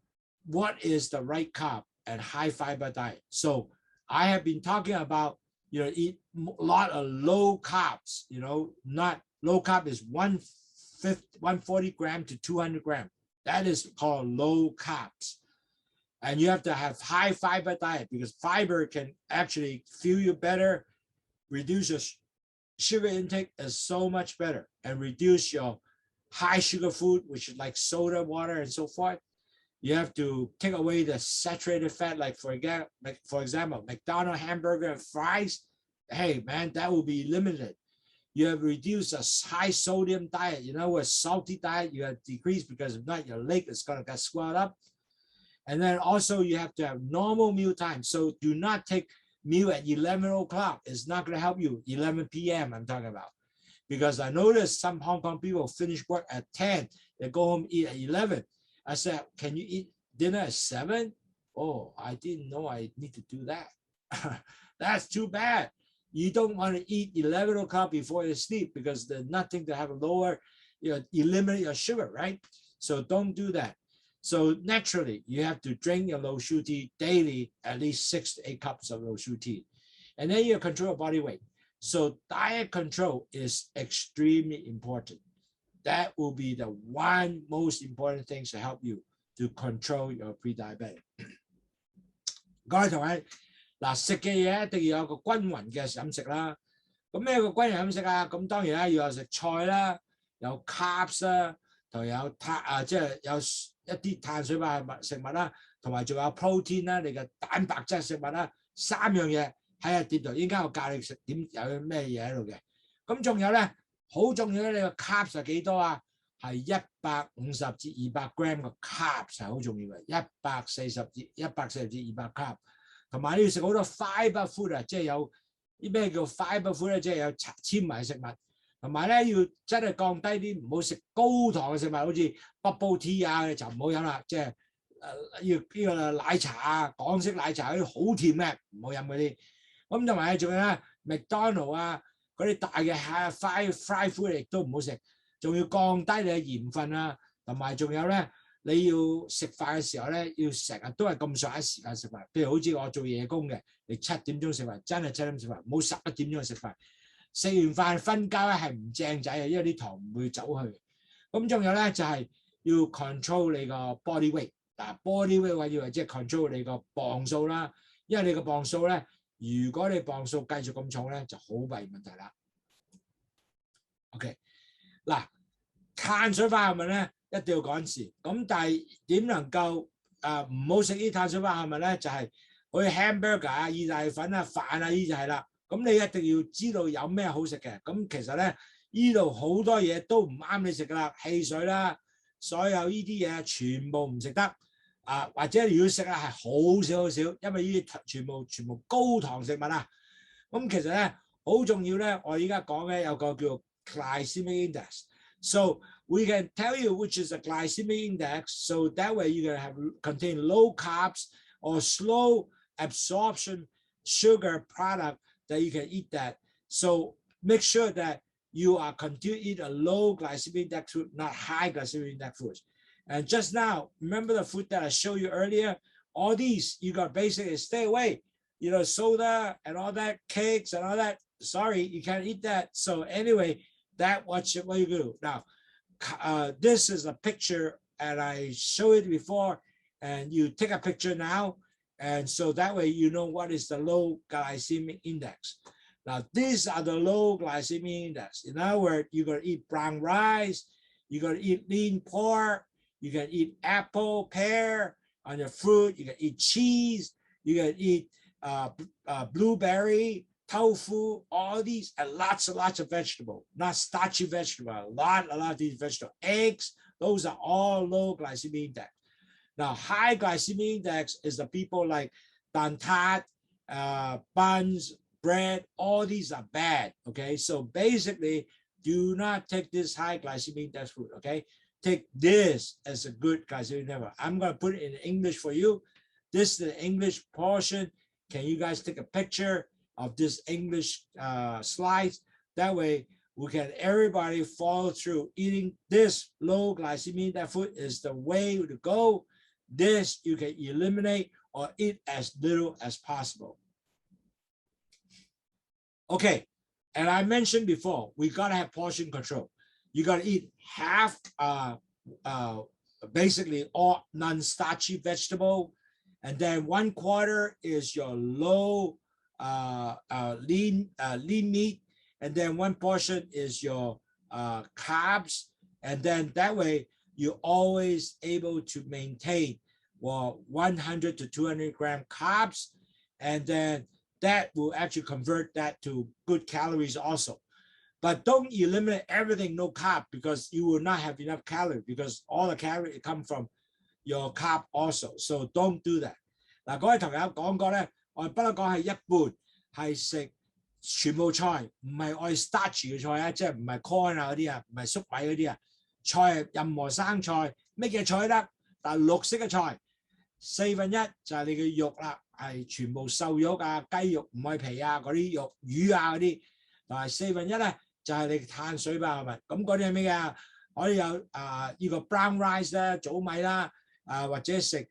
what is the right carb and high fiber diet? So I have been talking about, eat a lot of low carbs, not low carb is 140 gram to 200 gram. That is called low carbs. And you have to have high fiber diet because fiber can actually fuel you better, reduce your sugar intake is so much better, and reduce your high sugar food, which is like soda, water, and so forth. You have to take away the saturated fat, like for example, McDonald's hamburger and fries. Hey man, that will be limited. You have reduced a high sodium diet, a salty diet you have decreased because if not, your leg is gonna get swelled up. And then also you have to have normal meal time. So do not take meal at 11 o'clock. It's not going to help you. 11 p.m. I'm talking about. Because I noticed some Hong Kong people finish work at 10. They go home, eat at 11. I said, can you eat dinner at 7? Oh, I didn't know I need to do that. That's too bad. You don't want to eat 11 o'clock before you sleep because there's nothing to have a lower, eliminate your sugar, right? So don't do that. So naturally, you have to drink your Lowsutea daily, at least 6 to 8 cups of Lowsutea. And then you control your body weight. So diet control is extremely important. That will be the one most important thing to help you to control your pre-diabetic. 各位同學，嗱，食嘅嘢一定要有個均勻嘅飲食啦。咁咩個均勻飲食啊？咁當然啦，要有食菜啦，有 carbs 啦，同有即係有一啲碳水化合物食物啦，同埋仲有 protein 啦，你嘅蛋白質食物啦，3樣嘢喺個碟度。依家我教你食點有咩嘢喺度嘅。咁仲有咧，好重要咧，你個 carbs 係幾多啊？係150至200 gram 嘅 carbs 係好重要嘅，140至200 carb。同埋你要食好多 fiber food 啊，即係有啲咩叫 fiber food 咧，即係有纖維食物。同埋咧要真係降低啲，唔好食高糖嘅食物，好似 bubble tea 啊就唔好飲啦，即係要呢個奶茶啊，港式奶茶嗰啲好甜嘅，唔好飲嗰啲。咁同埋仲有咧麥當勞啊嗰啲大嘅 fry food 亦都唔好食，仲要降低你嘅鹽分啊，同埋仲有咧你要食飯嘅時候咧要成日都係咁上下時間食飯，譬如好似我做夜工嘅，你7點鐘食飯，真係7點食飯，唔好11點鐘食飯。食完飯瞓覺咧係唔正仔嘅，因為啲糖唔會走去。咁仲有咧就係要 control 你個 body weight。嗱 body weight 話要即係 control 你個磅數啦，因為你個磅數咧，如果你磅數繼續咁重咧，就好弊問題啦。OK， 嗱碳水化合物咧一定要趕時，咁但係點能夠唔好食啲碳水化合物咧？就係好似 hamburger 啊、意大利粉啊、飯啊呢就係啦。咁你一定要知道有咩好食嘅，咁其實咧呢度好多嘢都唔啱你食噶啦，汽水啦，所有呢啲嘢全部唔食得啊，或者如果食咧係好少好少，因為呢啲全部高糖食物啊。咁其實咧好重要咧，我而家講嘅有個叫 Glycemic Index， so we can tell you which is a Glycemic Index, so that way you can have contain low carbs or slow absorption sugar product.That you can eat that. So make sure that you are continue to eat a low glycemic index food, not high glycemic index foods. And just now, remember the food that I showed you earlier? All these you got basically stay away. You know, soda and all that, cakes and all that. Sorry, you can't eat that. So anyway, that what you do. Now, this is a picture, and I showed it before, and you take a picture now.And so that way you know what is the low glycemic index. Now these are the low glycemic index. In other words, you're going to eat brown rice, you're going to eat lean pork, you can eat apple, pear on your fruit, you can eat cheese, you can eat blueberry, tofu, all these, and lots of vegetables, not starchy vegetable, a lot of these vegetables. Eggs, those are all low glycemic index.Now, high glycemic index is the people like dantat, buns, bread, all these are bad, okay? So basically, do not take this high glycemic index food, okay? Take this as a good glycemic index. I'm going to put it in English for you. This is the English portion. Can you guys take a picture of this English slides? That way, we can everybody follow through. Eating this low glycemic index food is the way to go.This you can eliminate or eat as little as possible. Okay, and I mentioned before, we gotta have portion control. You gotta eat half, basically all non-starchy vegetable, and then 1/4 is your low lean meat, and then 1 portion is your carbs, and then that way.You're always able to maintain 100 to 200 gram carbs, and then that will actually convert that to good calories also. But don't eliminate everything, no carb, because you will not have enough calories, because all the calories come from your carb also. So don't do that. 嗱，各位同學講過咧，我不嬲講係一半係食全部菜，唔係我哋 starch 嘅菜啊，即係唔係 corn 啊嗰啲啊，唔係粟米嗰啲啊。菜任何生菜，咩嘅菜得，但係綠色嘅菜1/4就係你嘅肉啦，係全部瘦肉啊、雞肉唔係皮啊嗰啲肉、魚啊嗰啲，同埋1/4咧就係你碳水化合物。咁嗰啲係咩啊？可以有呢個 brown rice 啦、糙米啦，或者食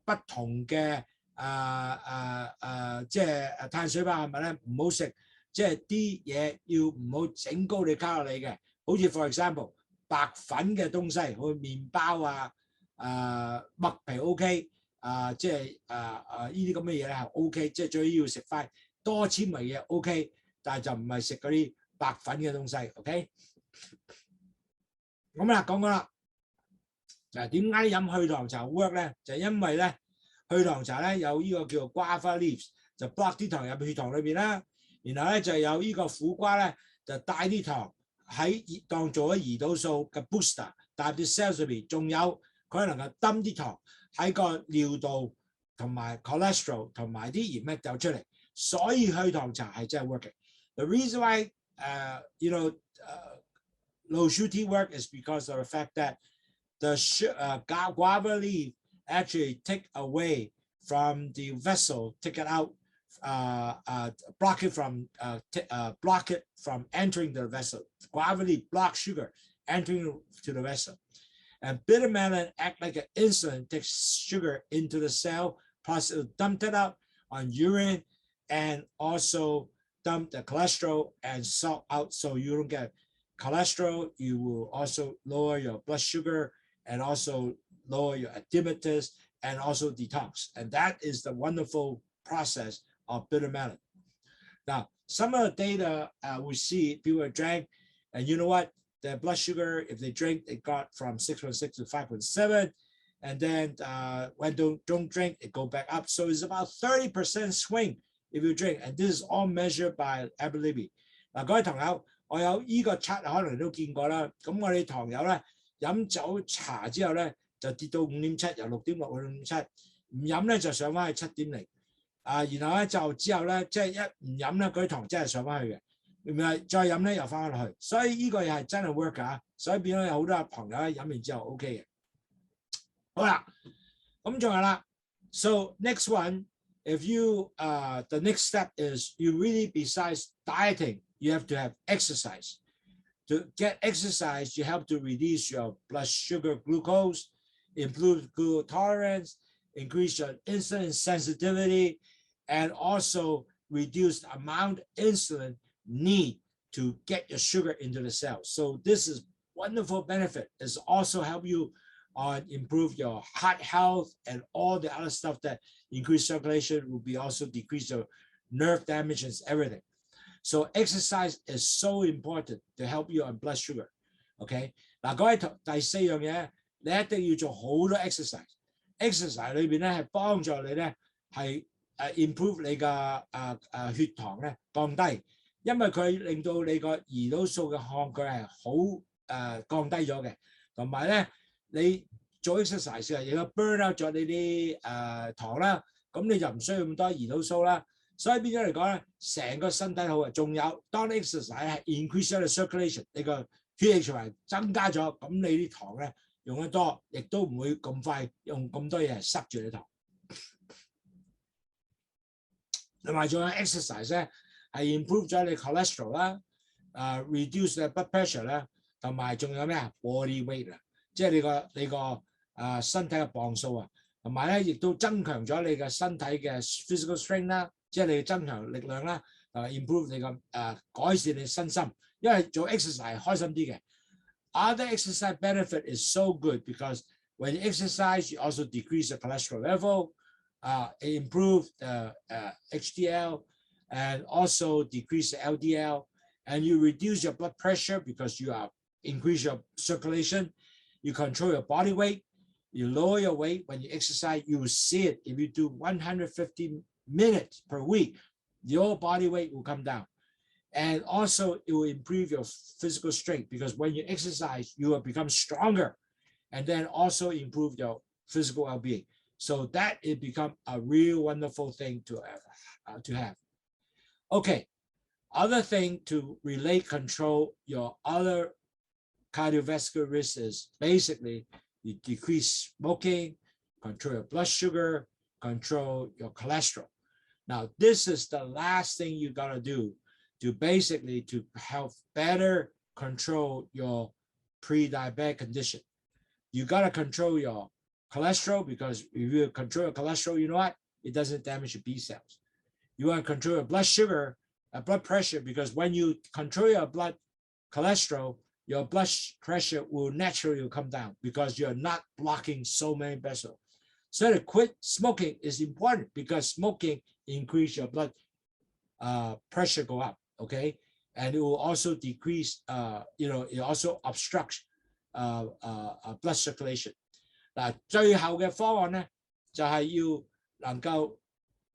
不同嘅即係碳水化合物咧，唔好食即係啲嘢要唔好整高你卡路里嘅，好似 for example。白粉嘅東西，好似麵包啊、麥皮 OK， 即係呢啲咁嘅嘢咧係 OK， 即係最要食翻多纖維嘢 OK， 但係就唔係食嗰啲白粉嘅東西 OK。咁啦，講啦，嗱點解飲去糖茶 work 咧？就係因為咧去糖茶咧有呢個叫做 guava leaves， 就 block 啲糖入血糖裏邊啦，然後咧就有呢個苦瓜咧就帶啲糖。喺當做咗胰島素嘅 booster， 但係啲 cells 裏邊仲有佢能夠抌啲糖喺個尿道同埋 cholesterol 同埋啲鹽咧掉出嚟，所以去糖茶係真係 working。The reason why Lowsutea work is because of the fact that the guava leaf actually take away from the vessel, take it out, block it from entering the vessel. Guava leaf blocks sugar entering to the vessel. And bitter melon act like an insulin, takes sugar into the cell, plus it'll dump it out on urine and also dump the cholesterol and salt out so you don't get cholesterol. You will also lower your blood sugar and also lower your edematous and also detox. And that is the wonderful process of bitter melon. Now, some of the data we see people drank, and you know what? Their blood sugar, if they drink, it got from 6.6 to 5.7. And then when they don't drink, it go back up. So it's about 30% swing if you drink. And this is all measured by Ability. 嗱，各位朋友，我有依個測可能都見過啦。咁我哋糖友咧飲酒茶之後咧就跌到5.7，由6.6去到5.7，唔飲咧就上翻去7.0。然後咧就之後咧即係一唔飲咧嗰啲糖真係上翻去嘅。唔係再飲咧又翻落去，所以呢個又係真係 work 㗎，所以變咗有好多朋友咧飲完之後 OK 嘅。好啦，咁仲有啦。So next one, if you the next step is you really besides dieting, you have to have exercise. To get exercise, you have to reduce your blood sugar glucose, improve glucose tolerance, increase your insulin sensitivity, and also reduce the amount of insulin need to get your sugar into the cells. So this is wonderful benefit. It's also help you improve your heart health and all the other stuff that increase circulation will be also decrease your nerve damage and everything. So exercise is so important to help you on blood sugar. OK， 嗱，各位第4樣嘢，你一定要做好多 exercise。exercise 裏邊咧係幫助你咧係improve 你嘅血糖咧降低。因為佢令到你個胰島素嘅抗拒係好降低咗嘅，同埋咧你做 exercise 嘅亦都 burn out 咗你啲糖啦，咁你就唔需要咁多胰島素啦，所以變咗嚟講咧，成個身體好啊。仲有當 exercise 係 increase 咗你 circulation， 你個血液循環增加咗，咁你啲糖咧用得多，亦都唔會咁快用咁多嘢塞住你糖。同埋仲有 exercise 咧。係 improve 咗你 cholesterol 啦，reduce 你 blood pressure 啦，同埋仲有咩啊 body weight 啊，即係你個身體嘅磅數啊，同埋咧亦都增強咗你嘅身體嘅 physical strength 啦，即係你增強力量啦，improve 你個改善你身心，因為做 exercise 開心啲嘅。Other exercise benefit is so good because when you exercise, you also decrease the cholesterol level, improve the HDL.And also decrease the LDL, and you reduce your blood pressure because you increase your circulation. You control your body weight. You lower your weight when you exercise. You will see it if you do 150 minutes per week. Your body weight will come down, and also it will improve your physical strength because when you exercise, you will become stronger, and then also improve your physical well-being. So that it become a real wonderful thing to have.Okay, other thing to relate control your other cardiovascular risks is basically you decrease smoking, control your blood sugar, control your cholesterol. Now, this is the last thing you gotta do to basically to help better control your pre-diabetic condition. You gotta control your cholesterol because if you control your cholesterol, you know what? It doesn't damage your B cells.You want to control your blood sugar, blood pressure, because when you control your blood cholesterol, your blood pressure will naturally come down because you're not blocking so many vessels. So to quit smoking is important because smoking increase your blood pressure go up, okay? And it will also decrease, it also obstructs blood circulation. 嗱，最後嘅方案咧，就係要能夠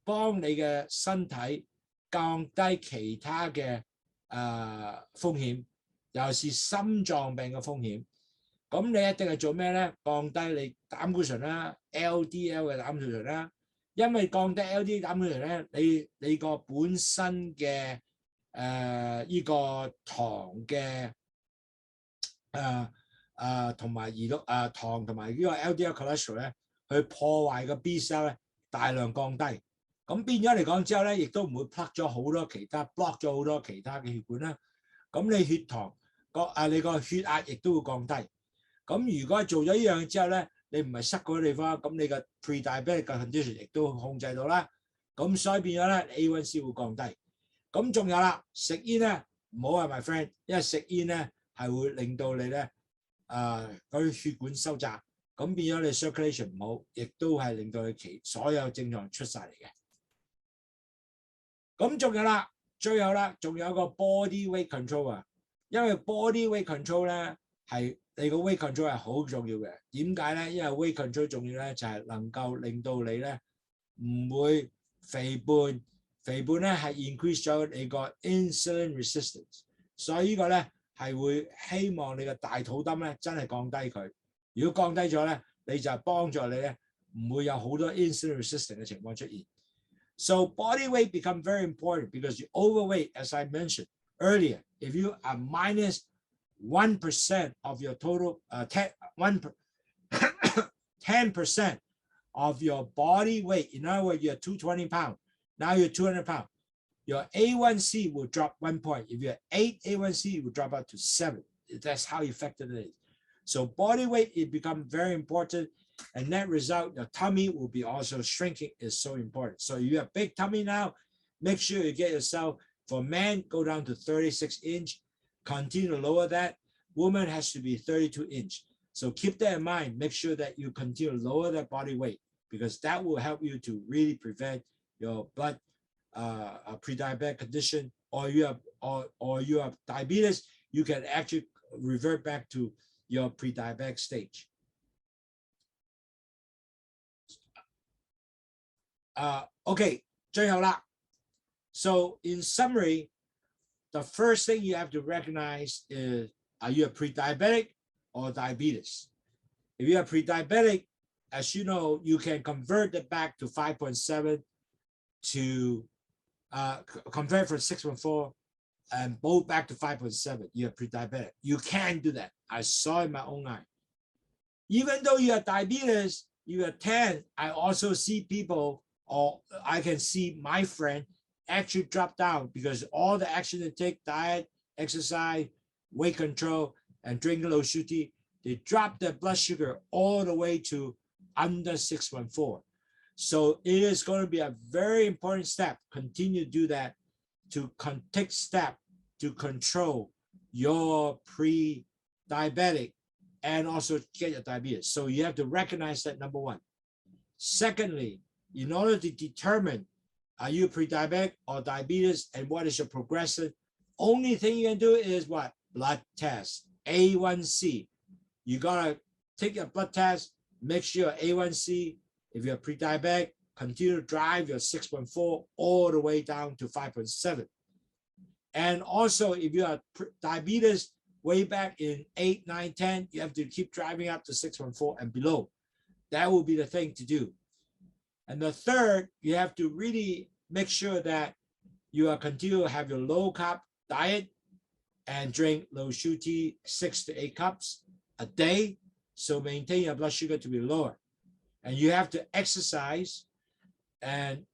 幫你嘅身體降低其他嘅風險，尤其是心臟病嘅風險。咁你一定係做咩咧？降低你膽固醇啦、LDL 嘅膽固醇啦，因為降低 LDL 膽固醇咧，你個本身嘅呢個糖嘅同埋糖同埋呢個 LDL cholesterol 咧，去破壞個 B cell 咧，大量降低。咁變咗嚟講之後咧，亦都唔會 block 咗好多其他 block 咗好多其他嘅血管啦。咁你血糖你個血壓亦都會降低。咁如果做咗呢樣之後咧，你唔係塞嗰個地方，咁你個 pre-diabetic 嘅 condition 亦都控制到啦。咁所以變咗咧 A1C 會降低。咁仲有啦，食煙咧唔好啊 ，my friend， 因為食煙咧係會令到你咧嗰啲血管收窄，咁變咗你 circulation 唔好，亦都係令到你所有症狀出晒嚟嘅。咁仲有啦，最後啦，仲有個 body weight control 啊，因為 body weight control 咧係你個 weight control 係好重要嘅。點解咧？因為 weight control 重要咧，就係能夠令到你咧唔會肥胖。肥胖咧係 increase 咗你個 insulin resistance， 所以呢個咧係會希望你個大肚墩咧真係降低佢。如果降低咗咧，你就幫助你咧唔會有好多 insulin resistance 嘅情況出現。So body weight become very important because you overweight, as I mentioned earlier. If you are minus 1% of your total, 10% of your body weight, in other words, you're 220 pounds. Now you're 200 pounds. Your A1C will drop 1 point. If you're 8, A1C will drop out to 7. That's how effective it is. So body weight, it becomes very important. And net result, your tummy will be also shrinking is so important. So you have big tummy now, make sure you get yourself, for men, go down to 36 inch. Continue to lower that. Woman has to be 32 inch. So keep that in mind. Make sure that you continue to lower that body weight because that will help you to really prevent your blood pre-diabetic condition, or you have diabetes, you can actually revert back to your pre-diabetic stage. Okay, 最後啦。So in summary, the first thing you have to recognize is, are you a pre-diabetic or diabetes? If you are pre-diabetic, as you know, you can convert it back to 5.7 to convert from 6.4 and go back to 5.7. You're pre-diabetic. You can do that. I saw it in my own eye. Even though you have diabetes, you have 10, I also see people, or I can see my friend actually drop down because all the action they take, diet, exercise, weight control, and drink Lowsutea, they drop their blood sugar all the way to under 6.4. So it is going to be a very important step. Continue to do that to take step to control your pre-diabetic and also get your diabetes. So you have to recognize that, number one. Secondly, in order to determine are you pre-diabetic or diabetes and what is your progression, only thing you can do is what? Blood test, A1C. You gotta take your blood test, make sure A1C. If you're pre-diabetic, continue to drive your 6.4 all the way down to 5.7. And also, if you are diabetes way back in 8, 9, 10, you have to keep driving up to 6.4 and below. That will be the thing to do. And the third, you have to really make sure that you are continue to have your low carb diet and drink Lowsutea 6 to 8 cups a day. So maintain your blood sugar to be lower. And you have to exercise, and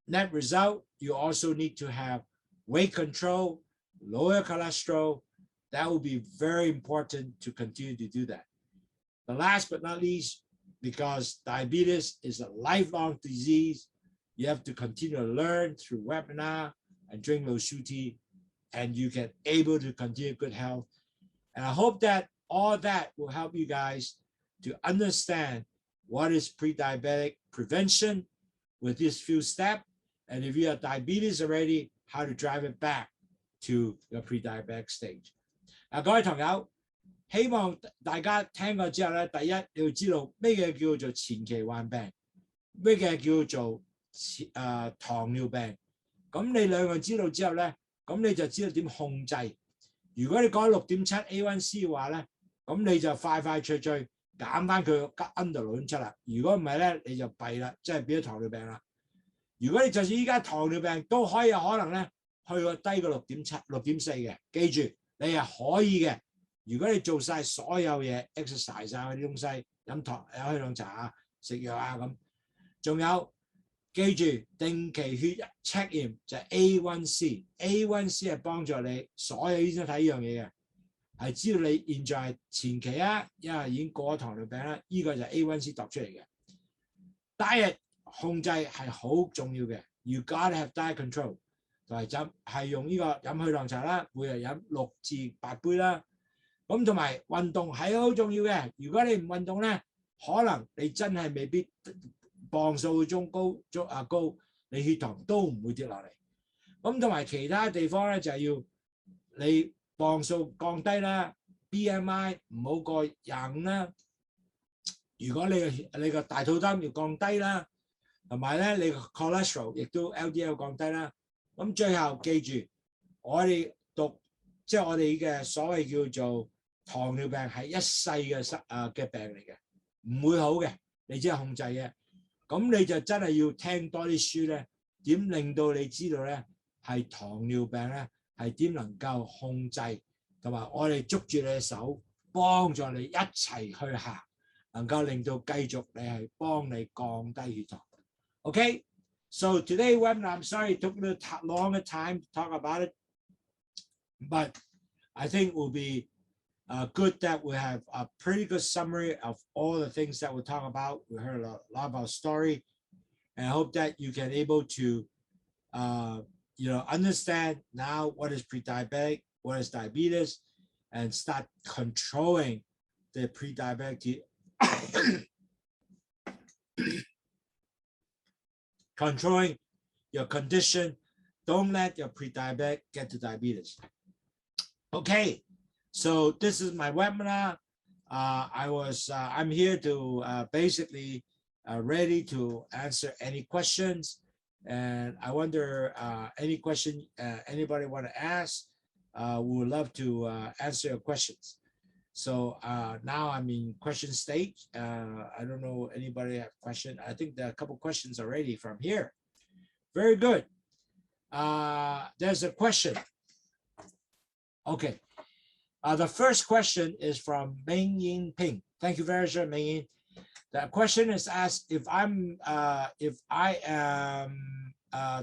net result, you also need to have weight control, lower cholesterol. That will be very important to continue to do that. The last but not least, because diabetes is a lifelong disease, you have to continue to learn through webinar and drink Lowsutea, and you can able to continue good health. And I hope that all that will help you guys to understand what is pre-diabetic prevention with these few steps, and if you have diabetes already, how to drive it back to your pre-diabetic stage. 各位朋友，希望大家聽過之後咧，第一你要知道咩嘢叫做前期患病，咩嘅叫做糖尿病。咁你兩樣知道之後咧，咁你就知道點控制。如果你講6.7 A1C 嘅話咧，咁你就快脆減翻佢 underload 出啦。如果唔係咧，你就弊啦，即係變咗糖尿病啦。如果你就算依家糖尿病都可以有可能咧，去個低過6.7、6.4嘅，記住你係可以嘅。如果你做晒所有嘢 exercise 晒嗰啲東西，飲血糖茶啊、食藥啊咁，仲有記住定期血測驗就係 A1c 係幫助你，所有醫生睇呢樣嘢嘅，係知道你現在係前期啊，因為已經過咗糖尿病啦，呢個就係 A1c 度出嚟嘅。diet 控制係好重要嘅 ，you gotta have diet control， 同埋係用呢個飲血糖茶啦，每日飲6至8杯啦。咁同埋運動係好重要嘅，如果你唔運動咧，可能你真係未必磅數中高，你血糖都唔會跌落嚟。咁同埋其他地方咧就係要你磅數降低啦 ，BMI 唔好過25啦。如果你個大肚腩要降低啦，同埋咧你個 cholesterol 亦都 LDL 降低啦。咁最後記住，我哋即係我哋嘅所謂叫做糖尿病係一世嘅病嚟嘅，唔會好嘅，你只係控制嘅。咁你就真係要聽多啲書咧，點令到你知道咧係糖尿病咧係點能夠控制，同埋我哋捉住你嘅手，幫助你一齊去行，能夠令到繼續你係幫你降低血糖。Okay, so today webinar, I'm sorry it took a little longer time to talk about it, but I think it will be good that we have a pretty good summary of all the things that we'll talk about. We heard a lot about story, and I hope that you can able to, understand now what is pre-diabetic, what is diabetes, and start controlling the pre-diabetic, controlling your condition. Don't let your pre-diabetic get to diabetes. Okay. So this is my webinar. I'm here to basically ready to answer any questions, and I wonder any question anybody want to ask. We would love to answer your questions. So now I'm in question stage. I don't know anybody have question. I think there are a couple questions already from here. Very good. There's a question. Okay. The first question is from Meng Yin Ping. Thank you very much, Meng Yin. The question is asked if I am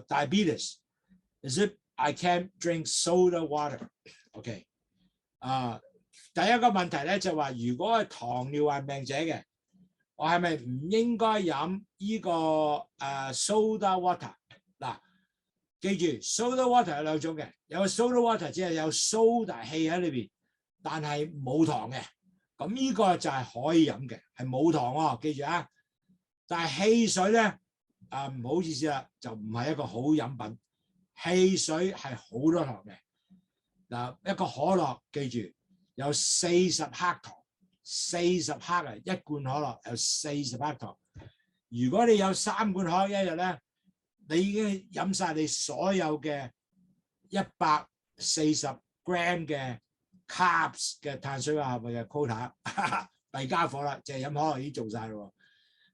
diabetes, is it I can't drink soda water? Okay. 第一個問題咧就話，如果係糖尿患病者嘅，我係咪唔應該飲呢個soda water？ 嗱，記住 soda water 有兩種嘅，有個 soda water 只係有 soda 氣喺裏邊。但係冇糖嘅，咁呢個就係可以飲嘅，係冇糖喎，記住啊！但係汽水咧，唔好意思啦，就唔係一個好飲品。汽水係好多糖嘅，嗱一個可樂記住有40克糖，40克啊，一罐可樂有40克糖。如果你有3罐可樂一日咧，你已經飲晒你所有嘅140 gram 嘅carbs 嘅碳水化合物嘅 quota， 弊家伙啦，淨係飲可樂已經做晒咯。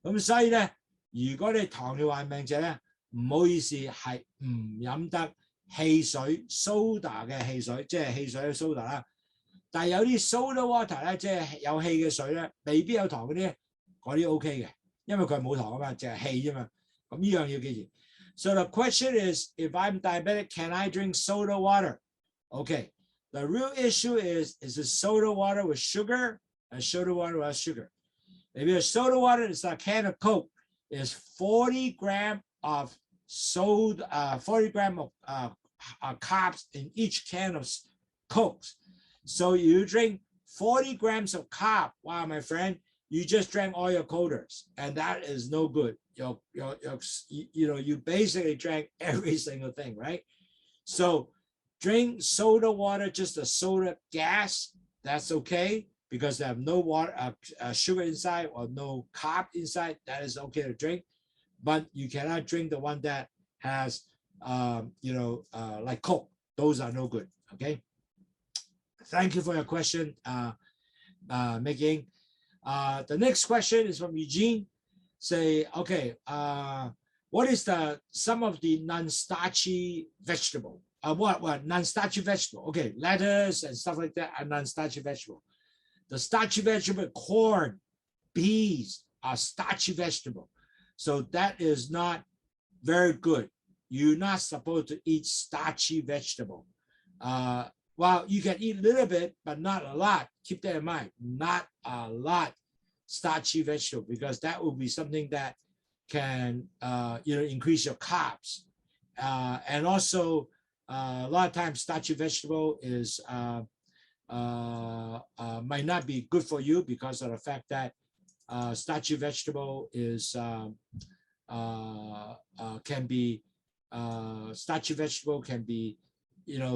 咁所以咧，如果你糖尿患病者咧，唔好意思，係唔飲得汽水 soda 嘅汽水，即係汽水嘅 soda 啦。但係有啲 soda water 咧，即係有氣嘅水咧，未必有糖嗰啲 OK 嘅，因為佢係冇糖啊嘛，淨係氣啫嘛。咁呢樣要記住。So the question is, if I'm diabetic, can I drink soda water? Okay. The real issue is it soda water with sugar or soda water without sugar? If it's soda water, it's a can of Coke. It's 40 grams of soda, 40 grams of carbs in each can of Cokes. So you drink 40 grams of carb. Wow, my friend, you just drank all your quotas, and that is no good. You basically drank every single thing, right? So drink soda water, just a soda gas, that's okay, because they have no water, sugar inside or no carb inside, that is okay to drink. But you cannot drink the one that has, like Coke. Those are no good, okay? Thank you for your question, Megan. The next question is from Eugene. Say, okay, what is some of the non-starchy vegetable? What non-starchy vegetable? Okay, lettuce and stuff like that are non-starchy vegetable. The starchy vegetable, corn, peas are starchy vegetable. So that is not very good. You're not supposed to eat starchy vegetable. Well, you can eat a little bit, but not a lot. Keep that in mind, not a lot starchy vegetable, because that will be something that can increase your carbs. And also, a lot of times starchy vegetable is might not be good for you because of the fact that starchy vegetable is starchy vegetable can be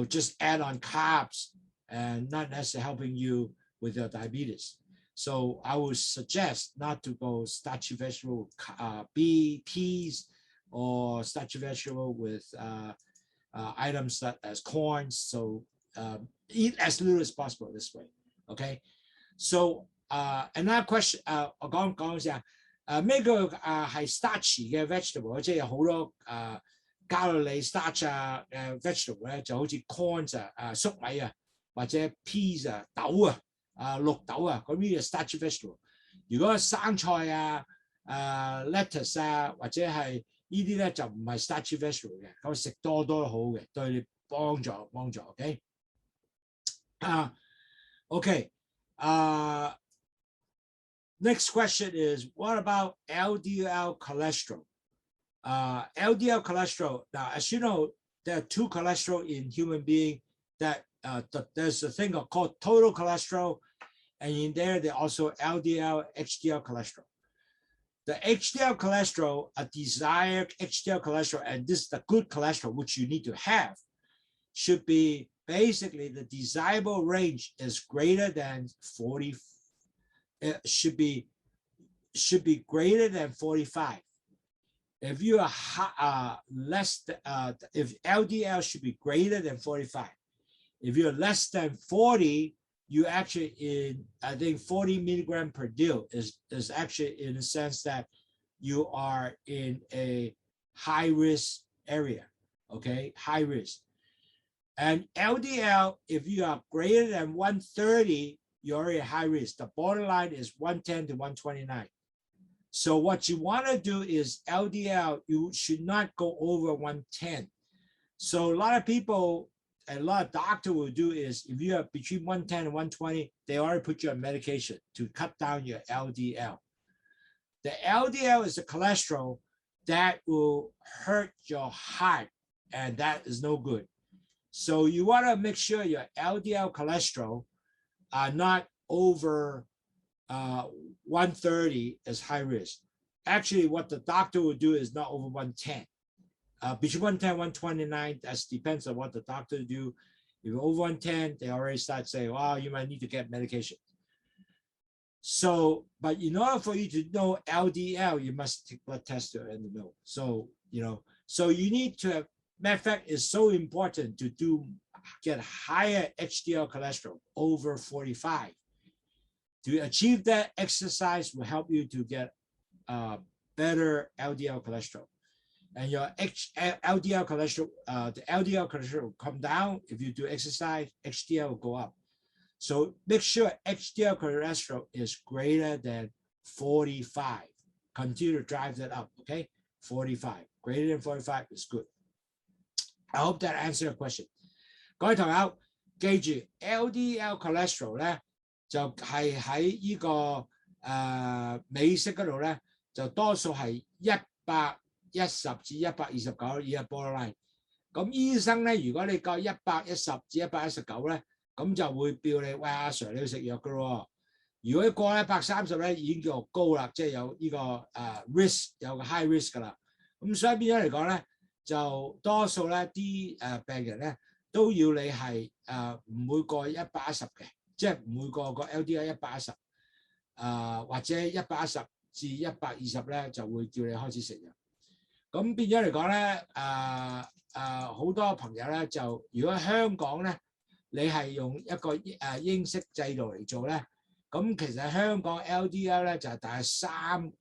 just add on carbs and not necessarily helping you with your diabetes. So I would suggest not to go starchy vegetable peas or starchy vegetable with items such as corn. So eat as little as possible this way. Okay. So another question 我講先咩叫係 starchy 嘅 vegetable， 即係有好多卡路里 starch vegetable 咧，就好似 corn 粟米或者 peas 豆綠豆咁呢啲 starchy vegetable。如果生菜lettuce 或者係呢啲咧就唔係 starchy vegetable 嘅，咁食多都好嘅，對你幫助。OK。Okay. Next question is, what about LDL cholesterol? LDL cholesterol. Now, as you know, there are two cholesterol in human being. That there's a thing called total cholesterol, and in there also LDL, HDL cholesterol. The HDL cholesterol, a desired HDL cholesterol, and this is the good cholesterol which you need to have, should be basically the desirable range is greater than 40. It should be greater than 45. If you are if LDL should be greater than 45. If you're less than 40, you actually in, I think 40 milligram per deal is actually in the sense that you are in a high risk area, okay, high risk. And LDL, if you are greater than 130, you're already high risk. The borderline is 110 to 129. So what you want to do is LDL, you should not go over 110. So a lot of people, a lot of doctors will do is if you are between 110 and 120, they already put you on medication to cut down your LDL. The LDL is the cholesterol that will hurt your heart, and that is no good. So you want to make sure your LDL cholesterol are not over 130 is high risk. Actually, what the doctor will do is not over 110. Between 110 and 129, that depends on what the doctor do. If you're over 110, they already start saying, "Wow, you might need to get medication." So, but in order for you to know LDL, you must take blood test to know. So, so you need to have, matter of fact, it's so important to get higher HDL cholesterol over 45. To achieve that, exercise will help you to get better LDL cholesterol. And your LDL cholesterol, the LDL cholesterol will come down. If you do exercise, HDL will go up. So make sure HDL cholesterol is greater than 45. Continue to drive that up, okay? 45. Greater than 45 is good. I hope that answered your question. 各位同學，記住 LDL cholesterol 咧，就係喺呢個美式嗰度咧，就多數係110至129以下 borderline。咁醫生咧，如果你夠110至119咧，咁就會叫你喂阿 Sir 你要食藥噶咯。如果過130咧，已經叫做高啦，即係有呢個risk 有個 high risk 噶啦。咁所以變咗嚟講咧，就多數咧啲病人咧都要你係唔會過110嘅，即係唔會過個 LDL 110或者110至120咧就會叫你開始食藥。咁變咗嚟講咧，好多朋友咧就如果香港咧，你係用一個英式制度嚟做咧，咁其實香港 LDL 咧就係大概3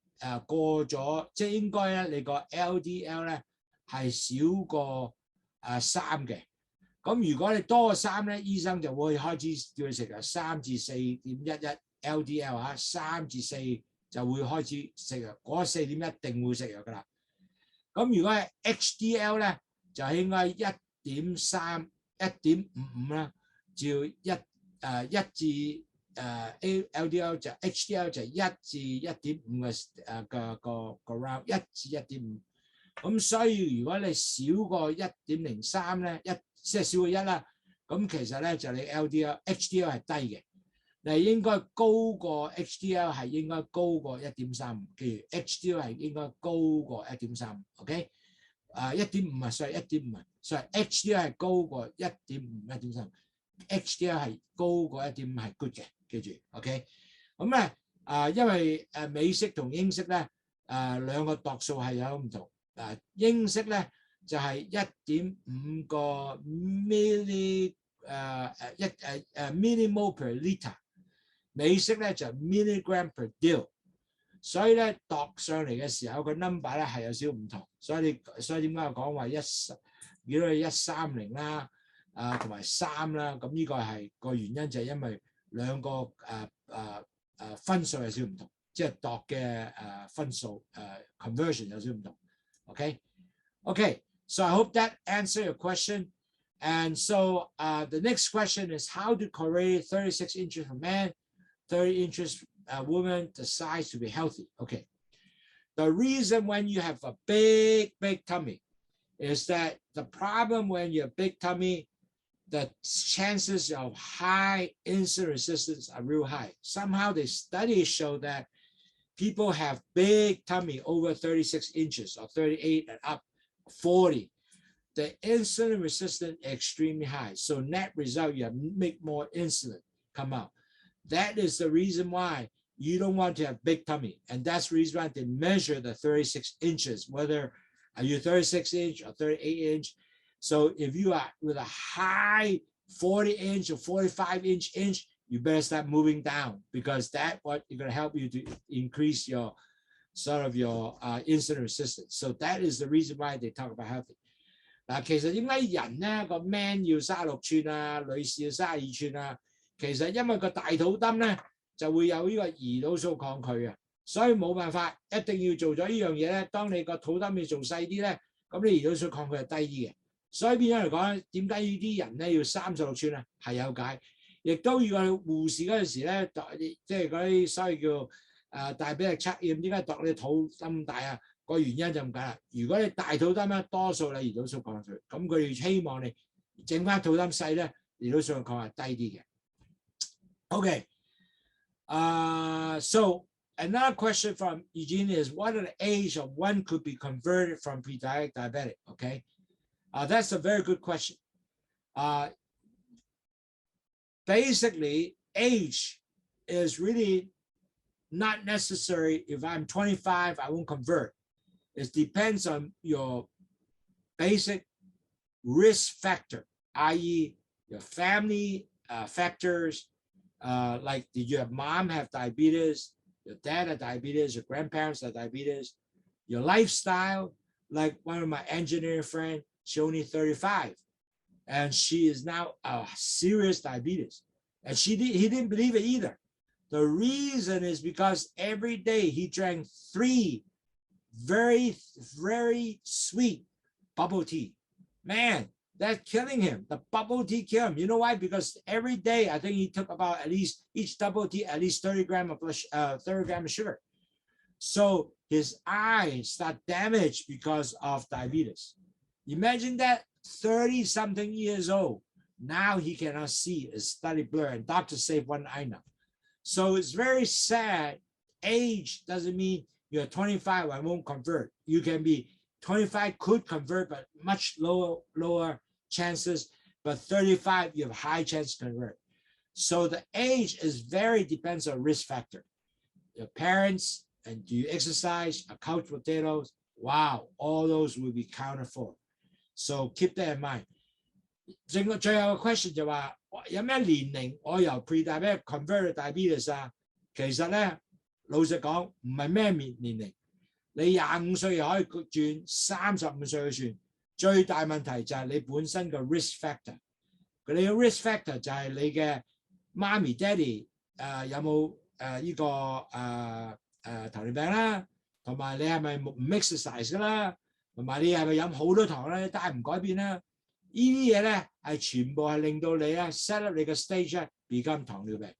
過咗，即係應該咧你個 LDL 咧係少過3嘅。咁如果你多過3咧，醫生就會開始叫你食3至4.11 LDL 啊，3至4就會開始食藥，嗰4點一定會食藥噶啦。咁如果係 HDL 咧，就應該1.3、1.55啦，照1至LDL 就 HDL 就1至1.5個 round， 1至1.5。咁所以如果你少過 1.03 咧，即係少過1啦，咁其實咧就你 HDL 係低嘅。你應該高過 HDL 係應該高過 1.35， 記住 HDL 係應該高過 1.35 ，OK？ 1.5啊，所以 1.5啊，所以 HDL 係高過 1.5、1.3， HDL 係高過 1.5 係 good 嘅，記住 OK？ 咁咧因為美式同英式咧兩個度數係有唔同，英式咧就係 1.5 個millimole per litre。美式咧就 milligram per dl， 所以咧度上嚟嘅時候個 number 咧係有少少唔同，所以點解我講話如果你130啦，同埋3啦，咁呢個係個原因就係因為兩個分數有少少唔同，即係度嘅分數conversion 有少少唔同。Okay, so I hope that answered your question. And so the next question is how to correlate 36 inches for men, 30 inches woman, the size to be healthy. Okay. The reason when you have a big tummy is that the problem when you have big tummy, the chances of high insulin resistance are real high. Somehow the studies show that people have big tummy over 36 inches or 38 and up, 40. The insulin resistance is extremely high. So net result, you make more insulin come out. That is the reason why you don't want to have big tummy. And that's the reason why they measure the 36 inches, whether are you 36 inch or 38 inch. So if you are with a high 40 inch or 45 inch, you better start moving down because that's what is going to help you to increase your insulin resistance. So that is the reason why they talk about healthy. 嗱，其實點解人咧個 man 要36寸啊，女士要32寸啊？其實因為個大肚墩咧就會有呢個胰島素抗拒啊，所以冇辦法，一定要做咗呢樣嘢咧。當你個肚墩要做細啲咧，咁你胰島素抗拒係低啲嘅。所以變咗嚟講咧，點解呢啲人咧要36寸啊？係有解，亦都要係護士嗰陣時咧，即係嗰啲所謂叫大髀測驗，點解度你肚咁大啊？個原因就咁解啦。如果你大肚墩咧，多數你胰島素抗拒，咁佢哋希望你整翻肚墩細咧，胰島素抗拒係低啲嘅。Okay. So another question from Eugene is, what are the age of one could be converted from pre-diabetic? Okay. That's a very good question. Basically, age is really not necessary. If I'm 25, I won't convert. It depends on your basic risk factor, i.e. your family factors, like did your mom have diabetes, your dad had diabetes, your grandparents had diabetes, your lifestyle, like one of my engineering friends, she's only 35, and she is now a serious diabetes. And he didn't believe it either. The reason is because every day he drank 3 very, very sweet bubble tea. Man, that's killing him. The bubble tea killed him. You know why? Because every day, I think he took about at least each bubble tea, at least 30 grams of sugar. So his eyes start damaged because of diabetes. Imagine that 30-something years old. Now he cannot see, it's study blur, and doctors save one eye now. So it's very sad. Age doesn't mean you're 25, I won't convert. You can be 25, could convert, but much lower chances. But 35, you have high chance to convert. So the age is very depends on risk factor. Your parents, and do you exercise, a couch potatoes? Wow, all those will be counted for. So keep that in mind. 最後個 question 就話有咩年齡我由 pre-diabetic convert to diabetes 啊？其實咧，老實講唔係咩年齡，你25歲又可以轉，35歲去轉。最大問題就係你本身嘅 risk factor。你嘅 risk factor 就係你嘅媽咪、爹哋有冇呢個糖尿病啦，同埋你係咪唔 exercise 噶啦，同埋你係咪飲好多糖咧，但係唔改變啦？呢啲嘢咧係全部係令到你咧 set up 你嘅 stage become 糖尿病。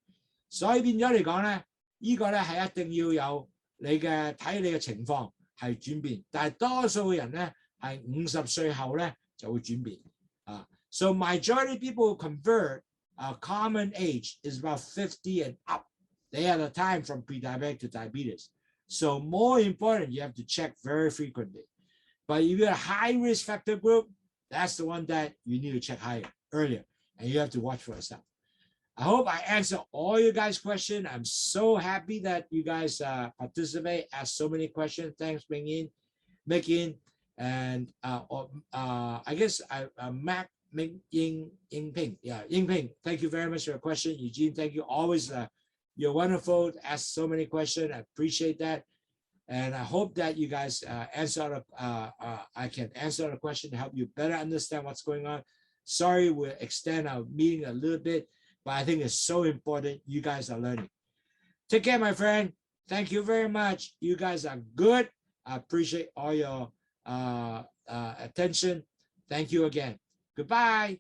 所以變咗嚟講咧，呢個咧係一定要有你嘅睇你嘅情況係轉變，但係多數嘅人咧係50歲後咧就會轉變啊。So majority people convert common age is about 50 and up. They have a time from pre-diabetic to diabetes. So more important, you have to check very frequently. But if you're a high risk factor group, that's the one that you need to check higher, earlier, and you have to watch for yourself. I hope I answered all you guys' questions. I'm so happy that you guys participate, ask so many questions. Thanks, Making, and I guess Mac Ying Ping. Yeah, Ying Ping, thank you very much for your question. Eugene, thank you. Always, you're wonderful to ask so many questions. I appreciate that. And I hope that you guys I can answer the question to help you better understand what's going on. Sorry, we'll extend our meeting a little bit, but I think it's so important you guys are learning. Take care, my friend. Thank you very much. You guys are good. I appreciate all your attention. Thank you again. Goodbye.